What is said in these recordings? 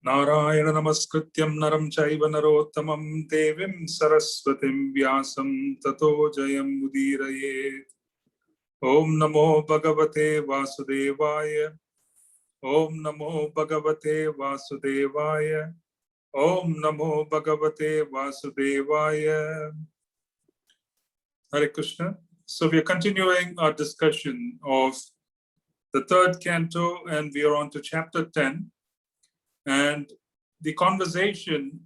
Narayana namaskrityam naram chaiva narottamam devim saraswatim vyasam tato jayam udirayet. Om namo bhagavate vasudevaya. Om namo bhagavate vasudevaya. Om namo bhagavate vasudevaya. Hare Krishna. So we are continuing our discussion of the third canto, and we are on to chapter 10. And the conversation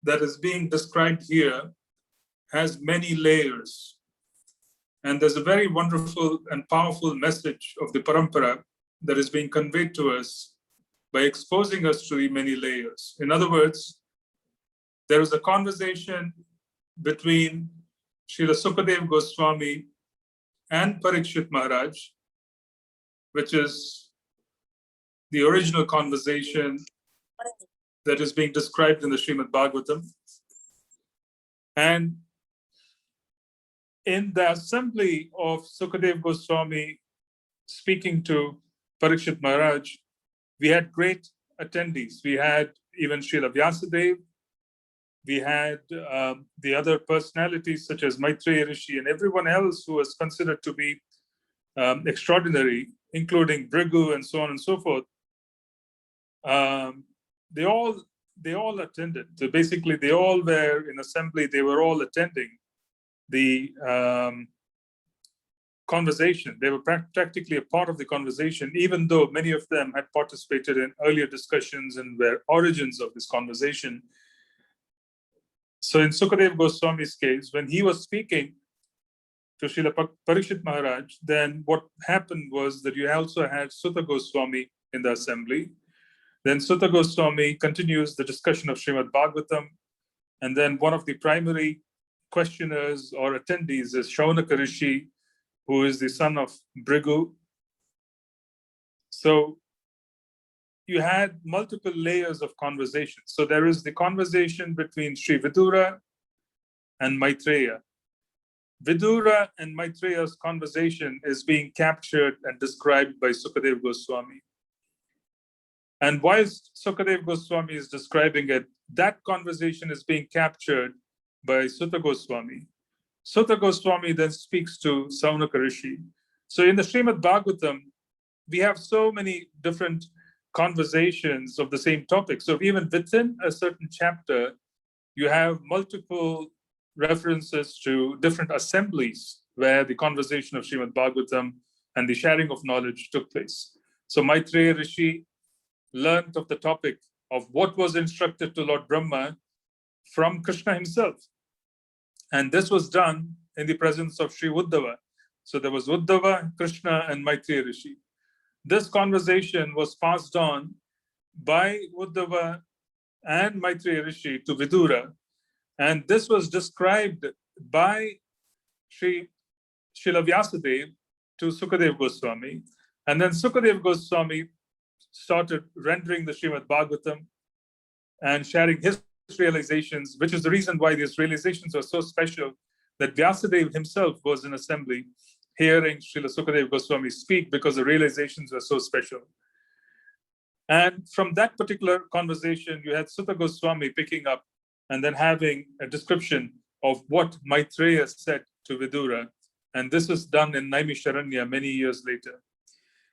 that is being described here has many layers. And there's a very wonderful and powerful message of the parampara that is being conveyed to us by exposing us to the many layers. In other words, there is a conversation between Srila Sukadeva Goswami and Parikshit Maharaj, which is the original conversation that is being described in the Srimad Bhagavatam. And in the assembly of Sukadeva Goswami speaking to Parikshit Maharaj, we had great attendees. We had even Srila Vyasadeva. We had the other personalities such as Maitreya Rishi and everyone else who was considered to be extraordinary, including Bhrigu and so on and so forth. They all attended. So basically, they all were in assembly. They were all attending the conversation. They were practically a part of the conversation, even though many of them had participated in earlier discussions and were origins of this conversation. So in Sukadeva Goswami's case, when he was speaking to Srila Parikshit Maharaj, then what happened was that you also had Sutta Goswami in the assembly. Then Sutta Goswami continues the discussion of Srimad Bhagavatam. And then one of the primary questioners or attendees is Shaunaka Rishi, who is the son of Bhrigu. So you had multiple layers of conversation. So there is the conversation between Sri Vidura and Maitreya. Vidura and Maitreya's conversation is being captured and described by Sukadeva Goswami. And whilst Sukadeva Goswami is describing it, that conversation is being captured by Sutta Goswami. Sutta Goswami then speaks to Saunaka Rishi. So in the Srimad Bhagavatam, we have so many different conversations of the same topic. So even within a certain chapter, you have multiple references to different assemblies where the conversation of Srimad Bhagavatam and the sharing of knowledge took place. So Maitreya Rishi learned of the topic of what was instructed to Lord Brahma from Krishna himself. And this was done in the presence of Sri Uddhava. So there was Uddhava, Krishna, and Maitreya Rishi. This conversation was passed on by Uddhava and Maitreya Rishi to Vidura. And this was described by Srila Vyasadeva to Sukadeva Goswami. And then Sukadeva Goswami started rendering the Srimad Bhagavatam and sharing his realizations, which is the reason why these realizations are so special, that Vyasadeva himself was in assembly hearing Srila Sukadeva Goswami speak because the realizations were so special. And from that particular conversation, you had Sutta Goswami picking up and then having a description of what Maitreya said to Vidura. And this was done in Naimisharanya many years later.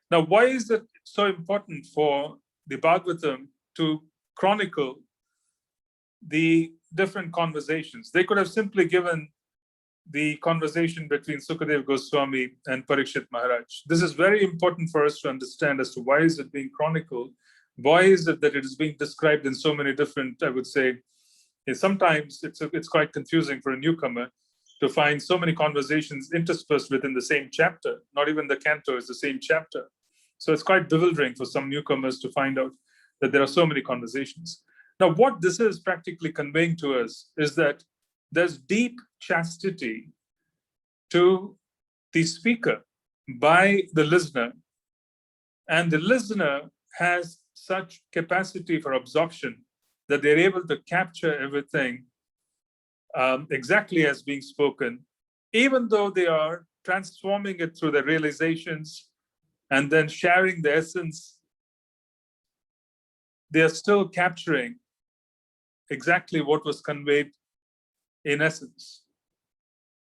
Now, why is it so important for the Bhagavatam to chronicle the different conversations? They could have simply given the conversation between Sukadeva Goswami and Parikshit Maharaj. This is very important for us to understand as to why is it being chronicled? Why is it that it is being described in so many different, I would say, sometimes it's quite confusing for a newcomer to find so many conversations interspersed within the same chapter. Not even the canto is the same chapter. So it's quite bewildering for some newcomers to find out that there are so many conversations. Now, what this is practically conveying to us is that there's deep chastity to the speaker by the listener. And the listener has such capacity for absorption that they're able to capture everything exactly as being spoken, even though they are transforming it through their realizations and then sharing the essence they are still capturing exactly what was conveyed in essence.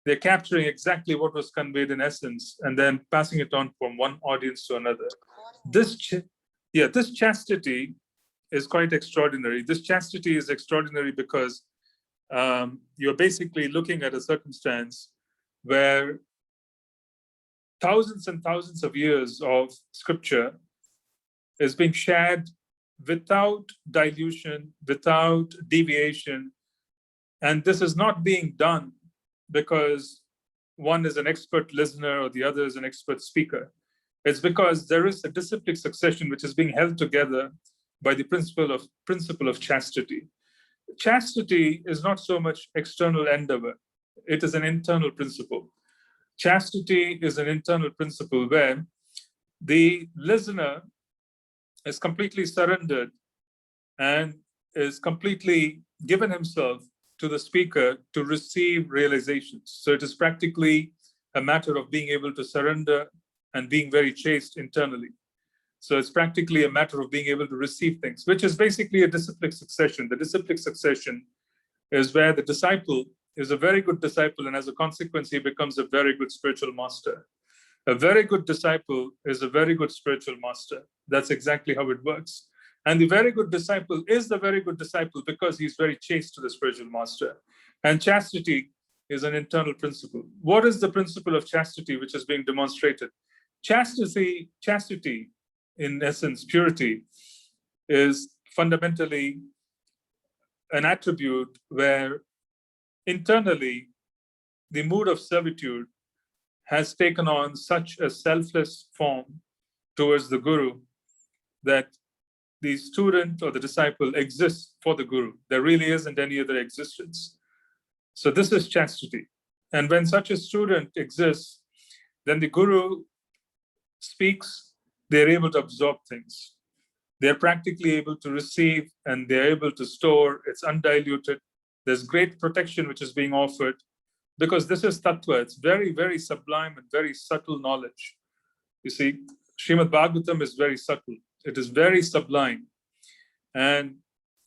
They're capturing exactly what was conveyed in essence and then passing it on from one audience to another. This chastity is quite extraordinary. This chastity is extraordinary because you're basically looking at a circumstance where thousands and thousands of years of scripture is being shared without dilution, without deviation. And this is not being done because one is an expert listener or the other is an expert speaker. It's because there is a disciplic succession which is being held together by the principle of chastity. Chastity is not so much external endeavor, it is an internal principle. Chastity is an internal principle where the listener is completely surrendered and is completely given himself to the speaker to receive realizations. So it is practically a matter of being able to surrender and being very chaste internally. So it's practically a matter of being able to receive things, which is basically a disciplic succession. The disciplic succession is where the disciple is a very good disciple, and as a consequence, he becomes a very good spiritual master. A very good disciple is a very good spiritual master. That's exactly how it works. And the very good disciple is the very good disciple because he's very chaste to the spiritual master. And chastity is an internal principle. What is the principle of chastity which is being demonstrated? Chastity, in essence, purity, is fundamentally an attribute where internally the mood of servitude has taken on such a selfless form towards the guru that the student or the disciple exists for the guru. There really isn't any other existence. So this is chastity. And when such a student exists, then the guru speaks, they're able to absorb things. They're practically able to receive and they're able to store. It's undiluted. There's great protection which is being offered because this is tattva. It's very, very sublime and very subtle knowledge. You see, Srimad Bhagavatam is very subtle. It is very sublime. And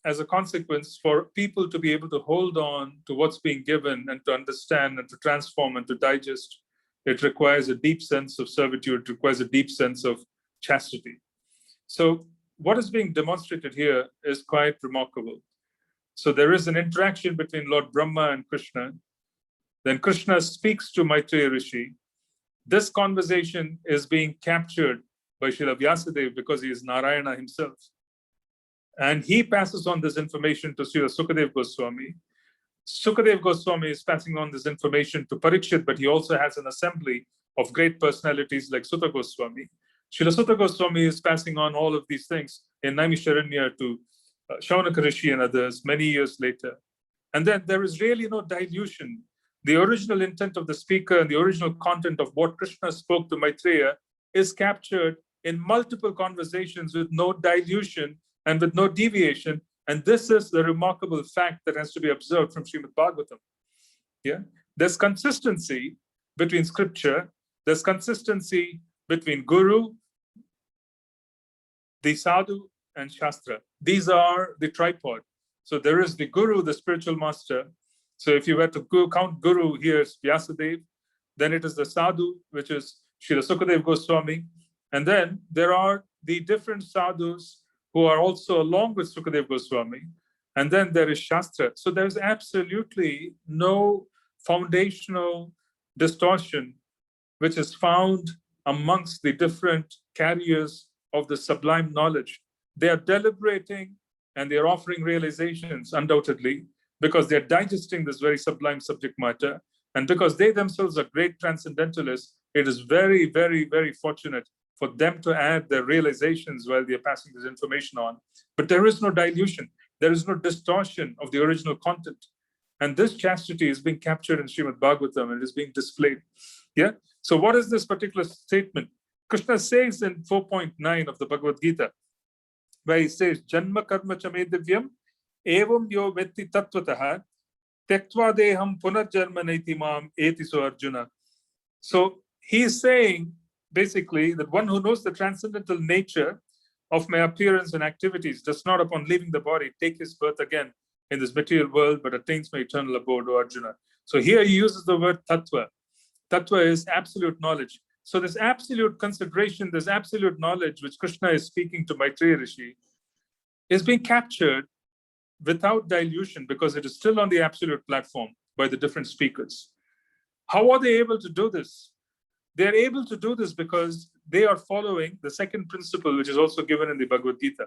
as a consequence, for people to be able to hold on to what's being given and to understand and to transform and to digest, it requires a deep sense of servitude, it requires a deep sense of chastity. So what is being demonstrated here is quite remarkable. So there is an interaction between Lord Brahma and Krishna. Then Krishna speaks to Maitreya Rishi. This conversation is being captured by Srila Vyasadeva because he is Narayana himself. And he passes on this information to Srila Sukadeva Goswami. Sukadeva Goswami is passing on this information to Parikshit, but he also has an assembly of great personalities like Sutta Goswami. Srila Sutta Goswami is passing on all of these things in Naimisharanya to Shaunaka Rishi and others many years later. And then there is really no dilution. The original intent of the speaker and the original content of what Krishna spoke to Maitreya is captured in multiple conversations with no dilution and with no deviation. And this is the remarkable fact that has to be observed from Srimad Bhagavatam. Yeah? There's consistency between scripture, there's consistency between guru, the sadhu, and shastra. These are the tripod. So there is the guru, the spiritual master. So if you were to count guru, here's Vyasadeva. Then it is the sadhu, which is Srila Sukadeva Goswami. And then there are the different sadhus who are also along with Sukadeva Goswami. And then there is Shastra. So there's absolutely no foundational distortion which is found amongst the different carriers of the sublime knowledge. They are deliberating and they are offering realizations, undoubtedly, because they're digesting this very sublime subject matter. And because they themselves are great transcendentalists, it is very, very, very fortunate for them to add their realizations while they're passing this information on. But there is no dilution. There is no distortion of the original content. And this chastity is being captured in Srimad Bhagavatam and is being displayed. Yeah. So what is this particular statement? Krishna says in 4.9 of the Bhagavad Gita, where he says, Janma karma chame divyam, evam yo vetti tattvataha, tektva deham punarjanma naiti mam etiso Arjuna. So he is saying, basically, that one who knows the transcendental nature of my appearance and activities does not, upon leaving the body, take his birth again in this material world, but attains my eternal abode, O Arjuna. So here he uses the word tattva. Tattva is absolute knowledge. So this absolute consideration, this absolute knowledge which Krishna is speaking to Maitreya Rishi is being captured without dilution because it is still on the absolute platform by the different speakers. How are they able to do this? They're able to do this because they are following the second principle, which is also given in the Bhagavad Gita.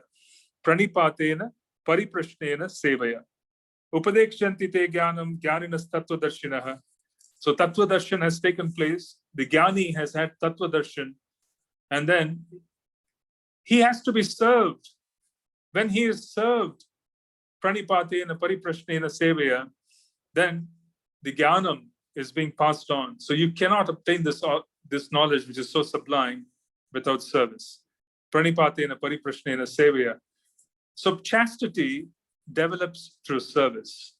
Pranipatena pariprashnena sevaya. Upadekshanti te jnanam jnaninas tattva-darshinaha. So tattva-darshan has taken place. The jnani has had tattva-darshan. And then he has to be served. When he is served, pranipatena pariprashnena sevaya, then the jnanam is being passed on. So you cannot obtain this knowledge, which is so sublime, without service. Pranipatena pariprashnena sevaya. So chastity develops through service.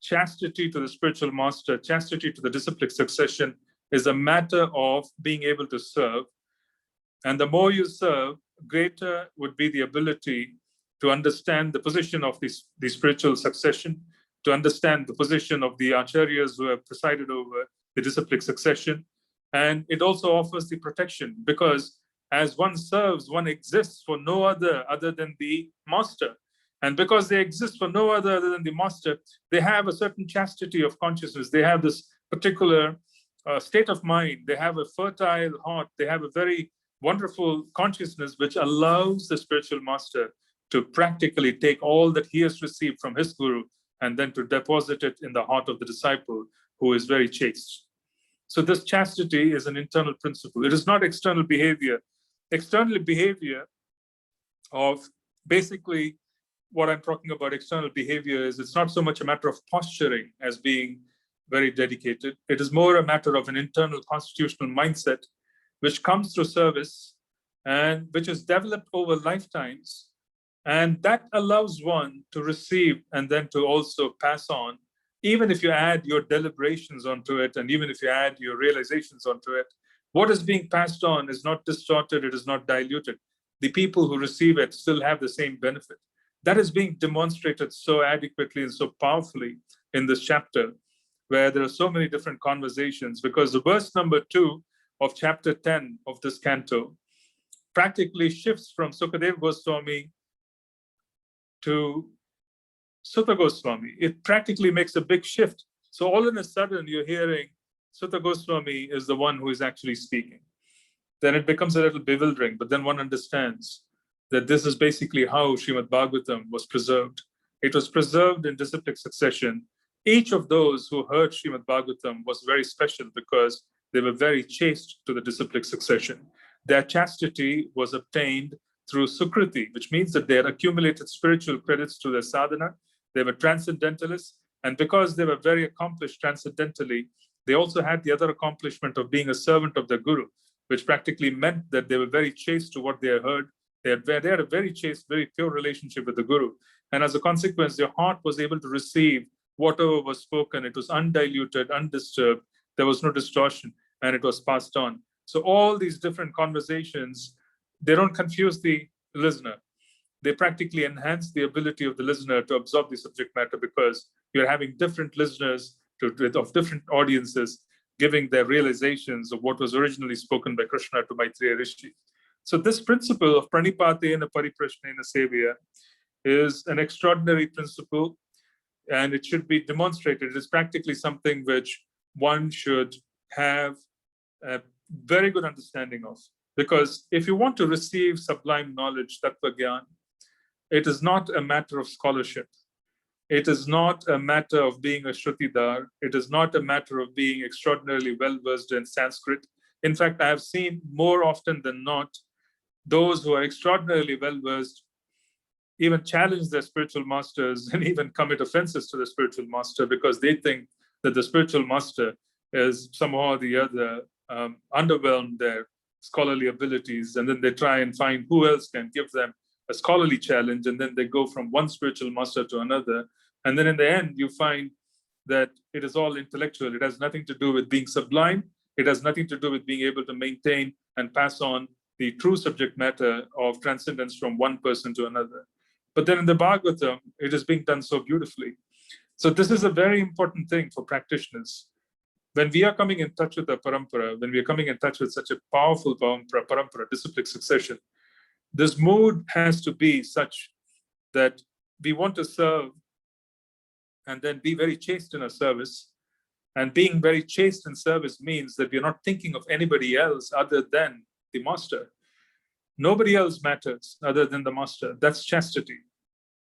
Chastity to the spiritual master, chastity to the disciplic succession is a matter of being able to serve. And the more you serve, greater would be the ability to understand the position of the spiritual succession, to understand the position of the acharyas who have presided over the disciplic succession. And it also offers the protection because as one serves, one exists for no other than the master. And because they exist for no other than the master, they have a certain chastity of consciousness. They have this particular state of mind. They have a fertile heart. They have a very wonderful consciousness, which allows the spiritual master to practically take all that he has received from his guru and then to deposit it in the heart of the disciple who is very chaste. So this chastity is an internal principle. It is not external behavior. External behavior of basically what I'm talking about, external behavior, is it's not so much a matter of posturing as being very dedicated. It is more a matter of an internal constitutional mindset which comes through service and which is developed over lifetimes. And that allows one to receive and then to also pass on, even if you add your deliberations onto it, and even if you add your realizations onto it, what is being passed on is not distorted, it is not diluted. The people who receive it still have the same benefit. That is being demonstrated so adequately and so powerfully in this chapter, where there are so many different conversations, because the verse number 2 of chapter 10 of this canto practically shifts from Sukadeva Goswami to Sutta Goswami. It practically makes a big shift. So all of a sudden you're hearing Sutta Goswami is the one who is actually speaking. Then it becomes a little bewildering, but then one understands that this is basically how Srimad Bhagavatam was preserved. It was preserved in disciplic succession. Each of those who heard Srimad Bhagavatam was very special because they were very chaste to the disciplic succession. Their chastity was obtained through Sukriti, which means that they had accumulated spiritual credits to their sadhana. They were transcendentalists. And because they were very accomplished transcendentally, they also had the other accomplishment of being a servant of the Guru, which practically meant that they were very chaste to what they had heard. They had a very chaste, very pure relationship with the Guru. And as a consequence, their heart was able to receive whatever was spoken. It was undiluted, undisturbed. There was no distortion, and it was passed on. So all these different conversations, they don't confuse the listener. They practically enhance the ability of the listener to absorb the subject matter, because you're having different listeners of different audiences giving their realizations of what was originally spoken by Krishna to Maitreya Rishi. So this principle of pranipatena pariprashnena sevaya is an extraordinary principle, and it should be demonstrated. It is practically something which one should have a very good understanding of. Because if you want to receive sublime knowledge, tattva gyan, it is not a matter of scholarship. It is not a matter of being a Shrutidar. It is not a matter of being extraordinarily well-versed in Sanskrit. In fact, I have seen more often than not, those who are extraordinarily well-versed even challenge their spiritual masters and even commit offenses to the spiritual master, because they think that the spiritual master is somehow or the other underwhelmed their scholarly abilities, and then they try and find who else can give them a scholarly challenge, and then they go from one spiritual master to another, and then in the end you find that it is all intellectual. It has nothing to do with being sublime. It has nothing to do with being able to maintain and pass on the true subject matter of transcendence from one person to another. But then in the Bhagavatam, it is being done so beautifully. So this is a very important thing for practitioners. When we are coming in touch with the parampara, when we are coming in touch with such a powerful parampara, disciplic succession, this mood has to be such that we want to serve and then be very chaste in our service. And being very chaste in service means that we're not thinking of anybody else other than the master. Nobody else matters other than the master. That's chastity.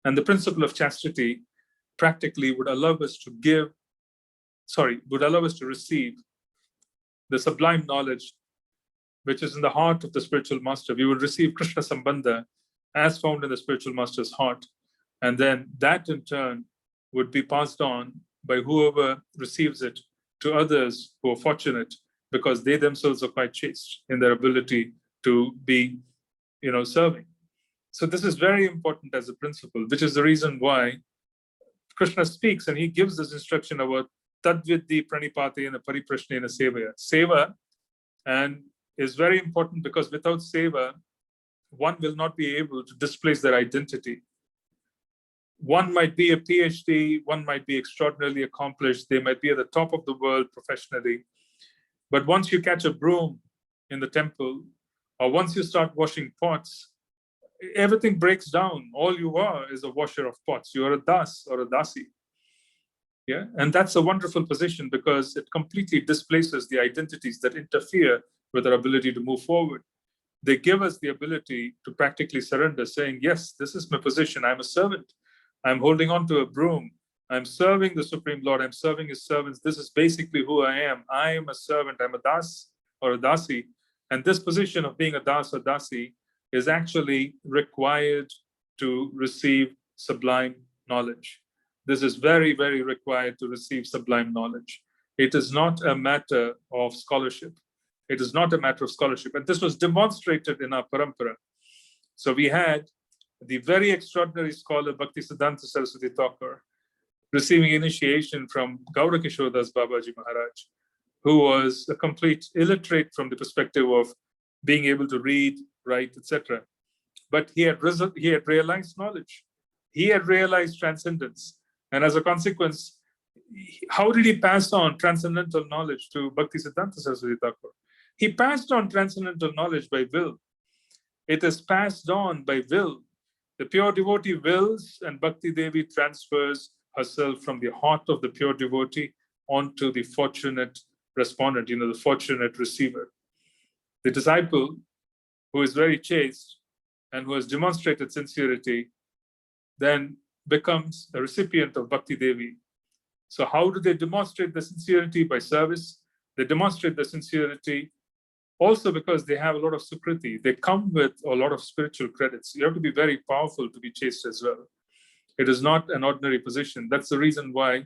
And the principle of chastity practically would allow us to receive the sublime knowledge which is in the heart of the spiritual master. We would receive Krishna Sambandha as found in the spiritual master's heart. And then that in turn would be passed on by whoever receives it to others who are fortunate, because they themselves are quite chaste in their ability to be, serving. So this is very important as a principle, which is the reason why Krishna speaks and he gives this instruction about tadvidhi pranipatena pariprashnena sevaya. Seva and is very important because without seva, one will not be able to displace their identity. One might be a PhD, one might be extraordinarily accomplished, they might be at the top of the world professionally. But once you catch a broom in the temple, or once you start washing pots, everything breaks down. All you are is a washer of pots. You are a das or a dasi. Yeah, and that's a wonderful position because it completely displaces the identities that interfere with our ability to move forward. They give us the ability to practically surrender, saying, yes, this is my position. I'm a servant. I'm holding on to a broom. I'm serving the Supreme Lord. I'm serving his servants. This is basically who I am. I am a servant. I'm a das or a dasi. And this position of being a das or dasi is actually required to receive sublime knowledge. This is very, very required to receive sublime knowledge. It is not a matter of scholarship. It is not a matter of scholarship. And this was demonstrated in our parampara. So we had the very extraordinary scholar Bhaktisiddhanta Saraswati Thakur receiving initiation from Gaurakishore Das Babaji Maharaj, who was a complete illiterate from the perspective of being able to read, write, etc. But he had realized knowledge. He had realized transcendence. And as a consequence, how did he pass on transcendental knowledge to Bhaktisiddhanta Saraswati Thakur? He passed on transcendental knowledge by will. It is passed on by will. The pure devotee wills, and Bhakti Devi transfers herself from the heart of the pure devotee onto the fortunate respondent, the fortunate receiver. The disciple who is very chaste and who has demonstrated sincerity then becomes a recipient of Bhakti Devi. So how do they demonstrate the sincerity? By service. They demonstrate the sincerity also because they have a lot of sukriti. They come with a lot of spiritual credits. You have to be very powerful to be chaste as well. It is not an ordinary position. That's the reason why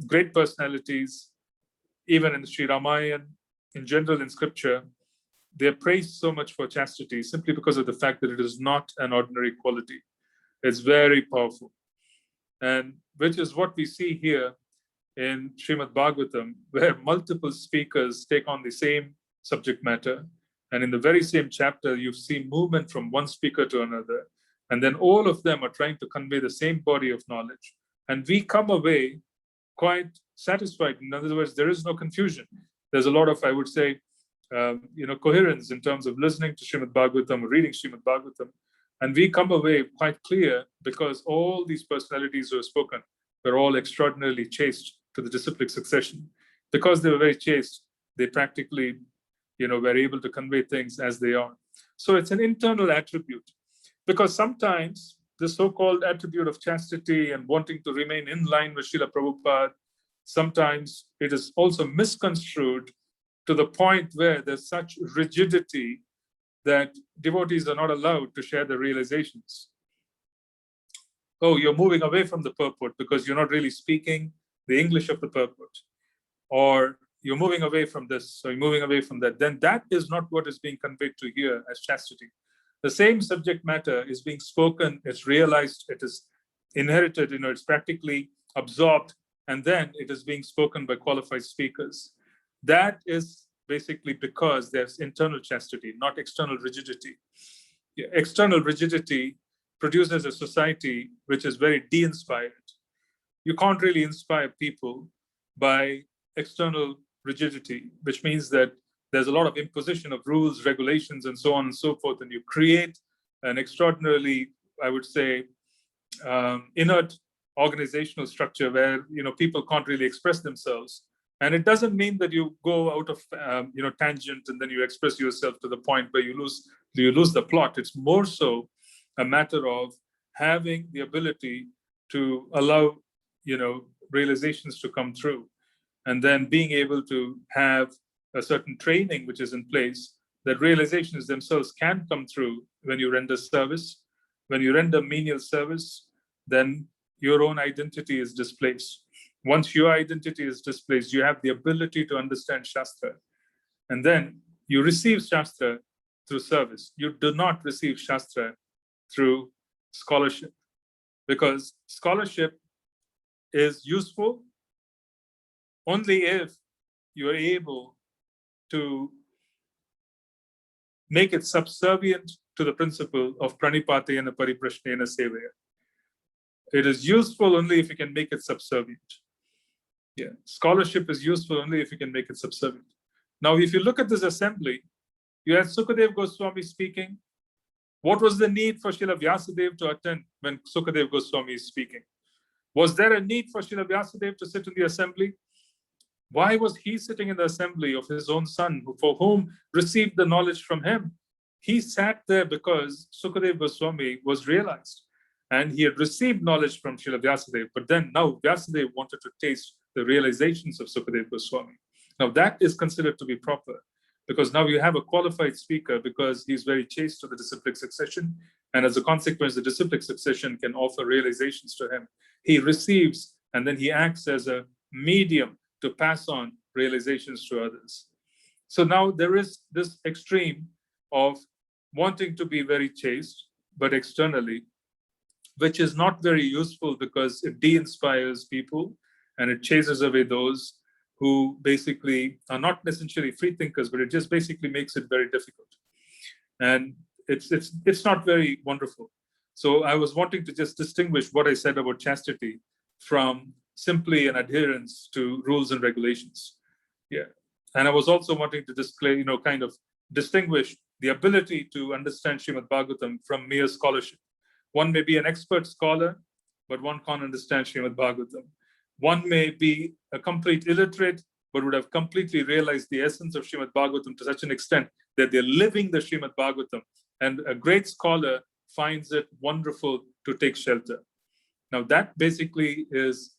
great personalities, even in the Sri Ramayana, in general in scripture, they're praised so much for chastity simply because of the fact that it is not an ordinary quality. It's very powerful. And which is what we see here in Srimad Bhagavatam, where multiple speakers take on the same subject matter. And in the very same chapter, you see movement from one speaker to another. And then all of them are trying to convey the same body of knowledge. And we come away quite satisfied. In other words, there is no confusion. There's a lot of, I would say, coherence in terms of listening to Srimad Bhagavatam or reading Srimad Bhagavatam. And we come away quite clear because all these personalities who have spoken were all extraordinarily chaste to the disciplic succession. Because they were very chaste, they practically, were able to convey things as they are. So it's an internal attribute. Because sometimes the so-called attribute of chastity and wanting to remain in line with Srila Prabhupada, sometimes it is also misconstrued to the point where there's such rigidity that devotees are not allowed to share their realizations. Oh, you're moving away from the purport because you're not really speaking the English of the purport. Or you're moving away from this, or you're moving away from that. Then that is not what is being conveyed to here as chastity. The same subject matter is being spoken, it's realized, it is inherited, it's practically absorbed, and then it is being spoken by qualified speakers. That is basically because there's internal chastity, not external rigidity. External rigidity produces a society which is very de-inspired. You can't really inspire people by external rigidity, which means that there's a lot of imposition of rules, regulations, and so on and so forth, and you create an extraordinarily, I would say, inert organizational structure where people can't really express themselves. And it doesn't mean that you go out of tangent and then you express yourself to the point where you lose the plot. It's more so a matter of having the ability to allow realizations to come through, and then being able to have a certain training which is in place that realizations themselves can come through when you render service. When you render menial service, then your own identity is displaced. Once your identity is displaced, you have the ability to understand Shastra. And then you receive Shastra through service. You do not receive Shastra through scholarship, because scholarship is useful only if you are able to make it subservient to the principle of pranipatena pariprashnena sevaya. It is useful only if you can make it subservient. Yeah, scholarship is useful only if you can make it subservient. Now, if you look at this assembly, you had Sukadev Goswami speaking. What was the need for Srila Vyasadeva to attend when Sukadev Goswami is speaking? Was there a need for Srila Vyasadeva to sit in the assembly? Why was he sitting in the assembly of his own son, for whom received the knowledge from him? He sat there because Sukadev Goswami was realized, and he had received knowledge from Srila Vyasadeva. But then now Vyasadeva wanted to taste the realizations of Sukadev Goswami. Now that is considered to be proper, because now you have a qualified speaker, because he's very chaste to the disciplic succession, and as a consequence, the disciplic succession can offer realizations to him. He receives, and then he acts as a medium to pass on realizations to others. So now there is this extreme of wanting to be very chaste, but externally, which is not very useful because it de-inspires people and it chases away those who basically are not necessarily free thinkers, but it just basically makes it very difficult. And it's not very wonderful. So I was wanting to just distinguish what I said about chastity from simply an adherence to rules and regulations. Yeah. And I was also wanting to display, kind of distinguish the ability to understand Srimad Bhagavatam from mere scholarship. One may be an expert scholar, but one can't understand Srimad Bhagavatam. One may be a complete illiterate, but would have completely realized the essence of Srimad Bhagavatam to such an extent that they're living the Srimad Bhagavatam. And a great scholar finds it wonderful to take shelter. Now that basically is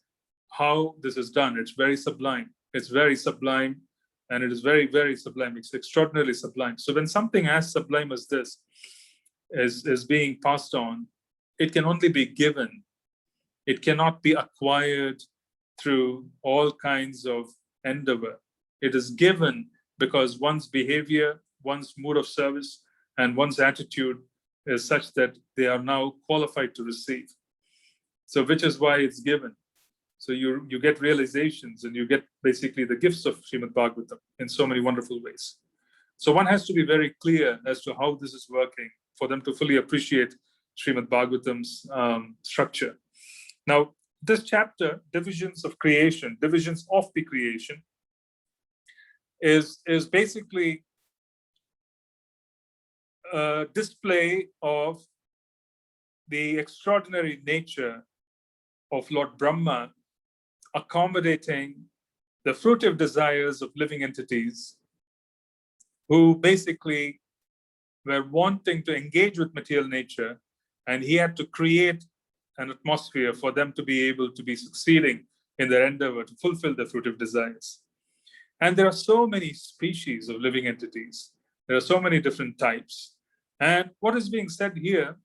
how this is done. It's very sublime. It's very sublime, and it is very, very sublime. It's extraordinarily sublime. So when something as sublime as this is being passed on, it can only be given. It cannot be acquired through all kinds of endeavor. It is given because one's behavior, one's mood of service, and one's attitude is such that they are now qualified to receive. So which is why it's given. So you get realizations, and you get basically the gifts of Srimad Bhagavatam in so many wonderful ways. So one has to be very clear as to how this is working for them to fully appreciate Srimad Bhagavatam's structure. Now, this chapter, Divisions of Creation, Divisions of the Creation, is basically a display of the extraordinary nature of Lord Brahma accommodating the fruitive desires of living entities who basically were wanting to engage with material nature, and he had to create an atmosphere for them to be able to be succeeding in their endeavor to fulfill their fruitive desires. And there are so many species of living entities. There are so many different types. And what is being said here,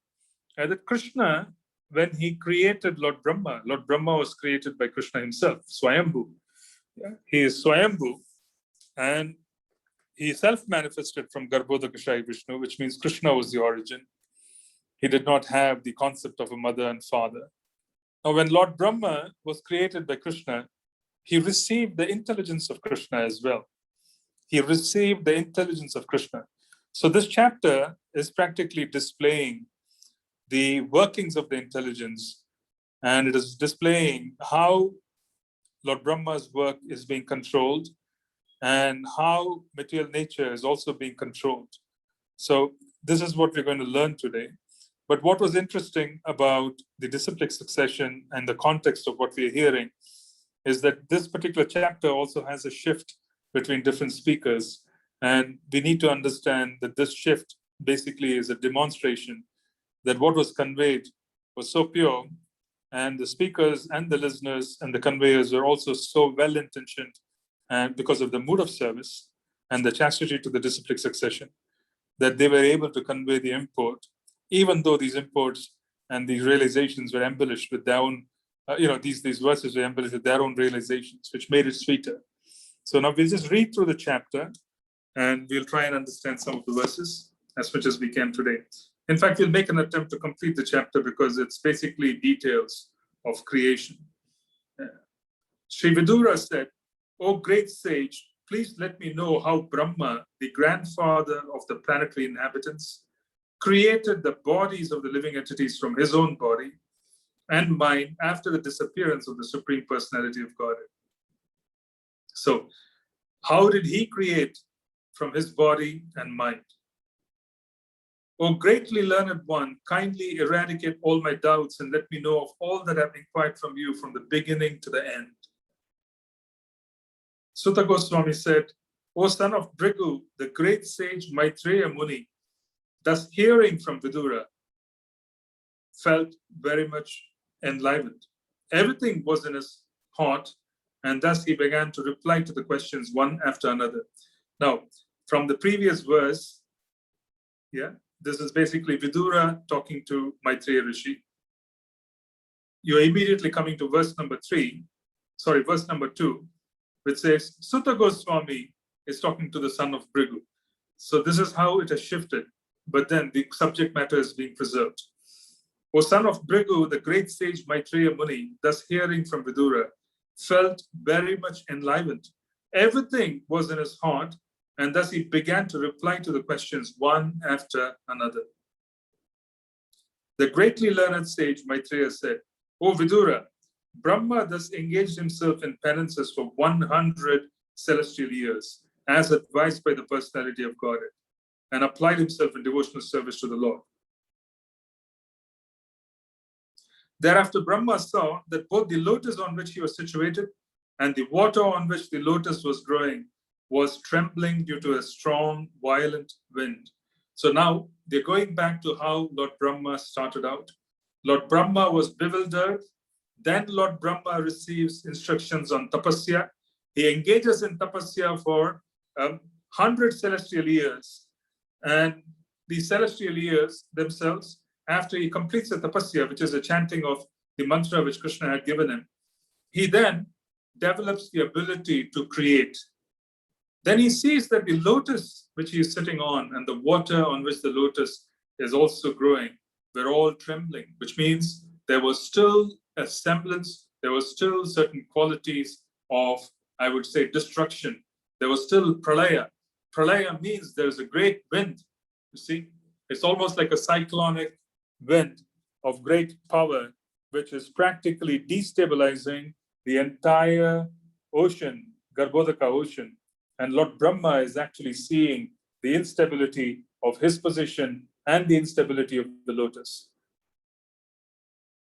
that Krishna, when he created Lord Brahma was created by Krishna himself, Swayambhu. Yeah? He is Swayambhu, and he self-manifested from Garbhodakashayi Vishnu, which means Krishna was the origin. He did not have the concept of a mother and father. Now, when Lord Brahma was created by Krishna, he received the intelligence of Krishna as well. he received the intelligence of Krishna. So this chapter is practically displaying the workings of the intelligence, and it is displaying how Lord Brahma's work is being controlled and how material nature is also being controlled. So this is what we're going to learn today. But what was interesting about the disciplic succession and the context of what we're hearing is that this particular chapter also has a shift between different speakers. And we need to understand that this shift basically is a demonstration that what was conveyed was so pure, and the speakers and the listeners and the conveyors are also so well-intentioned, and because of the mood of service and the chastity to the disciplic succession, that they were able to convey the import, even though these imports and these realizations were embellished with their own, these verses were embellished with their own realizations, which made it sweeter. So now we'll just read through the chapter and we'll try and understand some of the verses as much as we can today. In fact, we'll make an attempt to complete the chapter because it's basically details of creation. Sri Vidura said, "O great sage, please let me know how Brahma, the grandfather of the planetary inhabitants, created the bodies of the living entities from his own body and mind after the disappearance of the Supreme Personality of Godhead." So, how did he create from his body and mind? "O greatly learned one, kindly eradicate all my doubts and let me know of all that I've inquired from you from the beginning to the end." Sutta Goswami said, "O son of Bhrigu, the great sage Maitreya Muni, thus hearing from Vidura, felt very much enlivened. Everything was in his heart, and thus he began to reply to the questions one after another." Now, from the previous verse, this is basically Vidura talking to Maitreya Rishi. You're immediately coming to verse number 2, which says, Sutta Goswami is talking to the son of Bhrigu. So this is how it has shifted, but then the subject matter is being preserved. "O son of Bhrigu, the great sage Maitreya Muni, thus hearing from Vidura, felt very much enlivened. Everything was in his heart, and thus he began to reply to the questions one after another. The greatly learned sage Maitreya said, O Vidura, Brahma thus engaged himself in penances for 100 celestial years, as advised by the personality of Godhead, and applied himself in devotional service to the Lord. Thereafter, Brahma saw that both the lotus on which he was situated and the water on which the lotus was growing was trembling due to a strong, violent wind. So now they're going back to how Lord Brahma started out. Lord Brahma was bewildered. Then Lord Brahma receives instructions on tapasya. He engages in tapasya for 100 celestial years. And the celestial years themselves, after he completes the tapasya, which is a chanting of the mantra which Krishna had given him, he then develops the ability to create. Then he sees that the lotus which he is sitting on and the water on which the lotus is also growing were all trembling, which means there was still a semblance, there was still certain qualities of, I would say, destruction. There was still pralaya. Pralaya means there's a great wind, you see. It's almost like a cyclonic wind of great power, which is practically destabilizing the entire ocean, Garbhodaka ocean. And Lord Brahma is actually seeing the instability of his position and the instability of the lotus.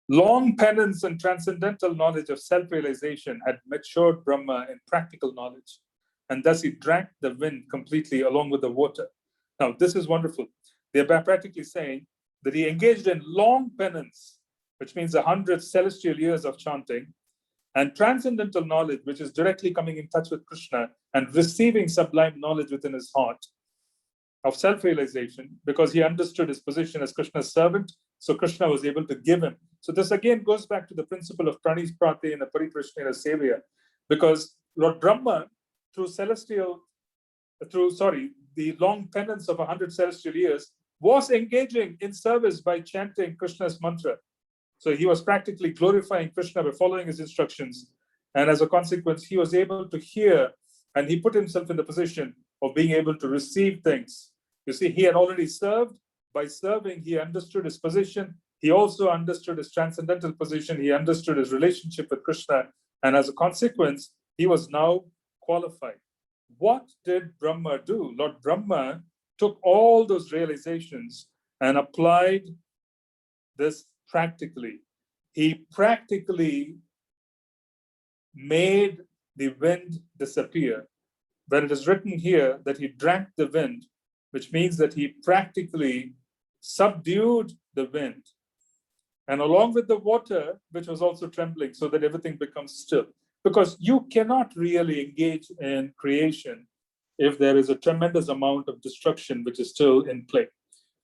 Long penance and transcendental knowledge of self-realization had matured Brahma in practical knowledge, and thus he drank the wind completely along with the water. Now, this is wonderful. They're practically saying that he engaged in long penance, which means 100 celestial years of chanting, and transcendental knowledge, which is directly coming in touch with Krishna and receiving sublime knowledge within his heart of self-realization, because he understood his position as Krishna's servant, so Krishna was able to give him. So this again goes back to the principle of pranis prate and pariprashnena sevya, because Lord Brahma, the long penance of 100 celestial years, was engaging in service by chanting Krishna's mantra. So he was practically glorifying Krishna by following his instructions. And as a consequence, he was able to hear, and he put himself in the position of being able to receive things. You see, he had already served. By serving, he understood his position. He also understood his transcendental position. He understood his relationship with Krishna. And as a consequence, he was now qualified. What did Brahma do? Lord Brahma took all those realizations and applied this practically. He practically made the wind disappear. When it is written here that he drank the wind, which means that he practically subdued the wind, and along with the water, which was also trembling, so that everything becomes still. Because you cannot really engage in creation if there is a tremendous amount of destruction which is still in play.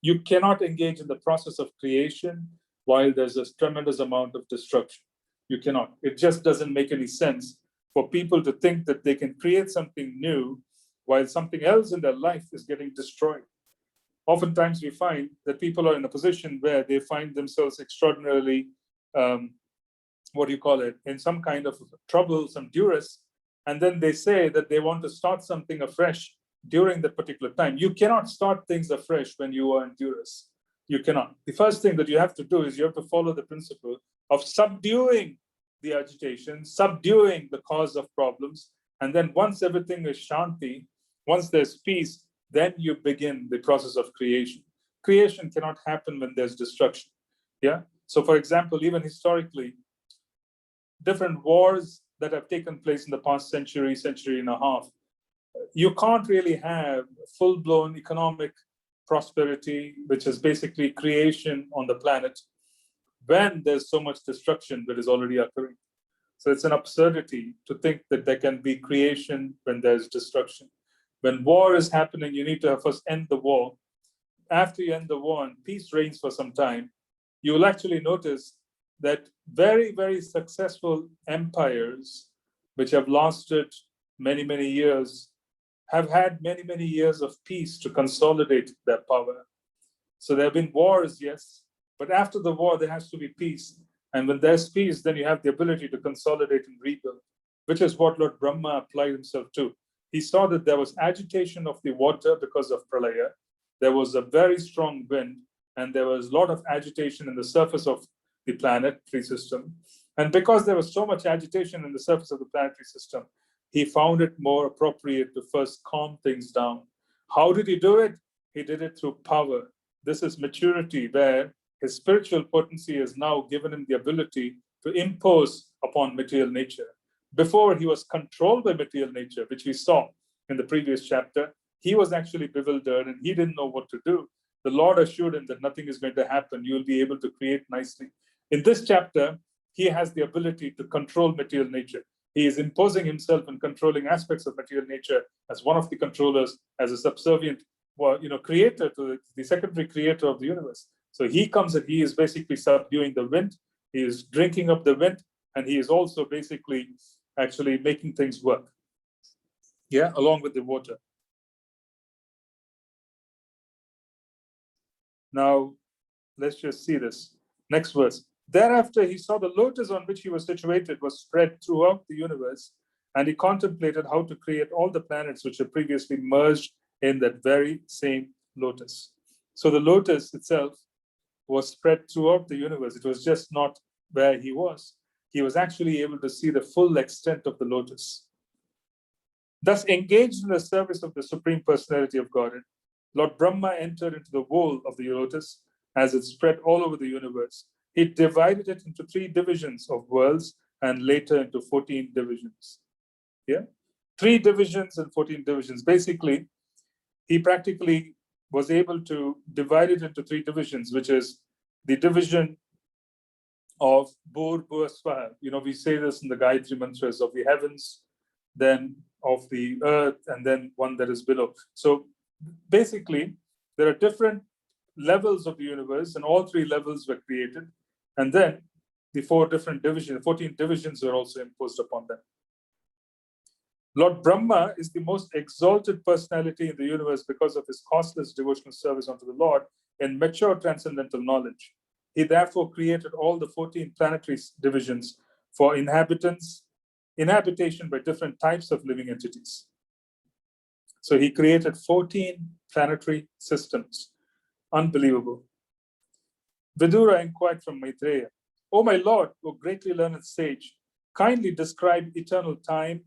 You cannot engage in the process of creation while there's a tremendous amount of destruction. You cannot. It just doesn't make any sense for people to think that they can create something new while something else in their life is getting destroyed. Oftentimes we find that people are in a position where they find themselves extraordinarily, in some kind of trouble, some duress, and then they say that they want to start something afresh during that particular time. You cannot start things afresh when you are in duress. You cannot. The first thing that you have to do is you have to follow the principle of subduing the agitation, subduing the cause of problems, and then once everything is shanti, once there's peace, then you begin the process of creation. Creation cannot happen when there's destruction. Yeah. So, for example, even historically, different wars that have taken place in the past century, century and a half, you can't really have full-blown economic prosperity, which is basically creation on the planet, when there's so much destruction that is already occurring. So it's an absurdity to think that there can be creation when there's destruction. When war is happening, you need to first end the war. After you end the war and peace reigns for some time, you will actually notice that very, very successful empires, which have lasted many, many years, have had many, many years of peace to consolidate their power. So there have been wars, yes, but after the war, there has to be peace. And when there's peace, then you have the ability to consolidate and rebuild, which is what Lord Brahma applied himself to. He saw that there was agitation of the water because of pralaya. There was a very strong wind, and there was a lot of agitation in the surface of the planetary system. And because there was so much agitation in the surface of the planetary system, he found it more appropriate to first calm things down. How did he do it? He did it through power. This is maturity, where his spiritual potency has now given him the ability to impose upon material nature. Before, he was controlled by material nature, which we saw in the previous chapter. He was actually bewildered and he didn't know what to do. The Lord assured him that nothing is going to happen. You'll be able to create nicely. In this chapter, he has the ability to control material nature. He is imposing himself and controlling aspects of material nature as one of the controllers, as a subservient creator to the secondary creator of the universe. So he comes and he is basically subduing the wind. He is drinking up the wind, and he is also basically actually making things work. Yeah, along with the water. Now, let's just see this. Next verse. Thereafter, he saw the lotus on which he was situated was spread throughout the universe, and he contemplated how to create all the planets which had previously merged in that very same lotus. So the lotus itself was spread throughout the universe. It was just not where he was. He was actually able to see the full extent of the lotus. Thus, engaged in the service of the Supreme Personality of Godhead, Lord Brahma entered into the whole of the lotus as it spread all over the universe. He divided it into 3 divisions of worlds and later into 14 divisions. Yeah, 3 divisions and 14 divisions. Basically, he practically was able to divide it into 3 divisions, which is the division of Bhur Bhuva Swaha. We say this in the Gayatri Mantras, of the heavens, then of the earth, and then one that is below. So basically, there are different levels of the universe, and all 3 levels were created. And then the 4 different divisions, 14 divisions were also imposed upon them. Lord Brahma is the most exalted personality in the universe because of his costless devotional service unto the Lord in mature transcendental knowledge. He therefore created all the 14 planetary divisions for inhabitation by different types of living entities. So he created 14 planetary systems. Unbelievable. Vidura inquired from Maitreya, "O my lord, O greatly learned sage, kindly describe eternal time,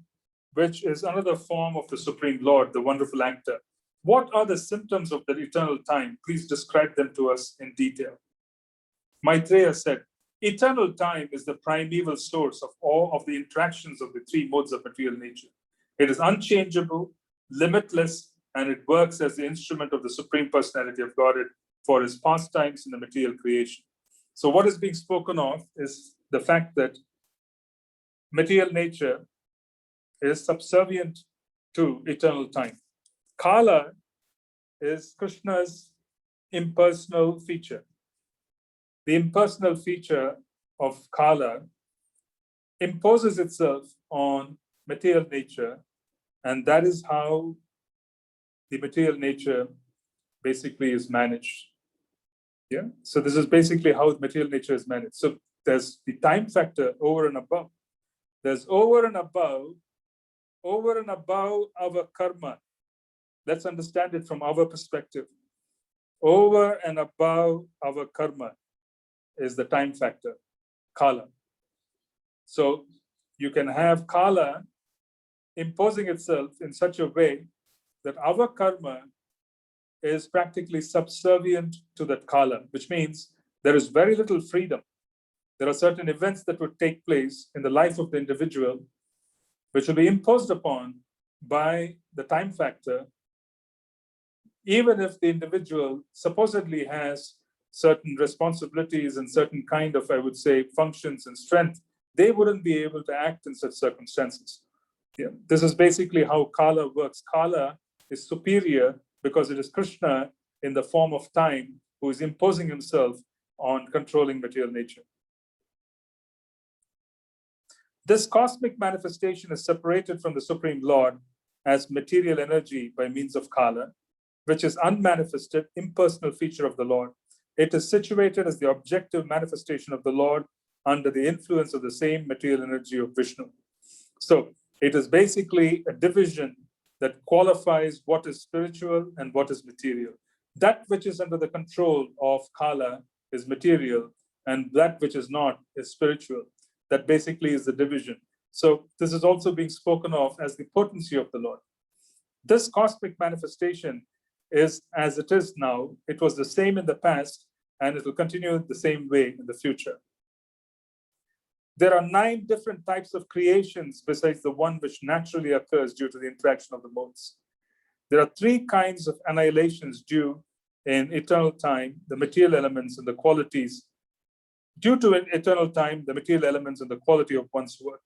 which is another form of the Supreme Lord, the wonderful actor. What are the symptoms of that eternal time? Please describe them to us in detail." Maitreya said, "Eternal time is the primeval source of all of the interactions of the three modes of material nature. It is unchangeable, limitless, and it works as the instrument of the Supreme Personality of Godhead for his pastimes in the material creation." So what is being spoken of is the fact that material nature is subservient to eternal time. Kala is Krishna's impersonal feature. The impersonal feature of Kala imposes itself on material nature, and that is how the material nature basically is managed. Yeah. So this is basically how material nature is managed. So there's the time factor over and above. There's over and above our karma. Let's understand it from our perspective. Over and above our karma is the time factor, kala. So you can have kala imposing itself in such a way that our karma is practically subservient to that kala, which means there is very little freedom. There are certain events that would take place in the life of the individual, which will be imposed upon by the time factor, even if the individual supposedly has certain responsibilities and certain kind of, I would say, functions and strength, they wouldn't be able to act in such circumstances. Yeah. This is basically how Kala works. Kala is superior because it is Krishna in the form of time who is imposing himself on controlling material nature. This cosmic manifestation is separated from the Supreme Lord as material energy by means of Kala, which is unmanifested, impersonal feature of the Lord. It is situated as the objective manifestation of the Lord under the influence of the same material energy of Vishnu. So it is basically a division that qualifies what is spiritual and what is material. That which is under the control of Kala is material, and that which is not is spiritual. That basically is the division. So this is also being spoken of as the potency of the Lord. This cosmic manifestation is as it is now. It was the same in the past, and it will continue the same way in the future. There are 9 different types of creations besides the one which naturally occurs due to the interaction of the modes. There are 3 kinds of annihilations due in eternal time, the material elements and the qualities. Due to eternal time, the material elements and the quality of one's work.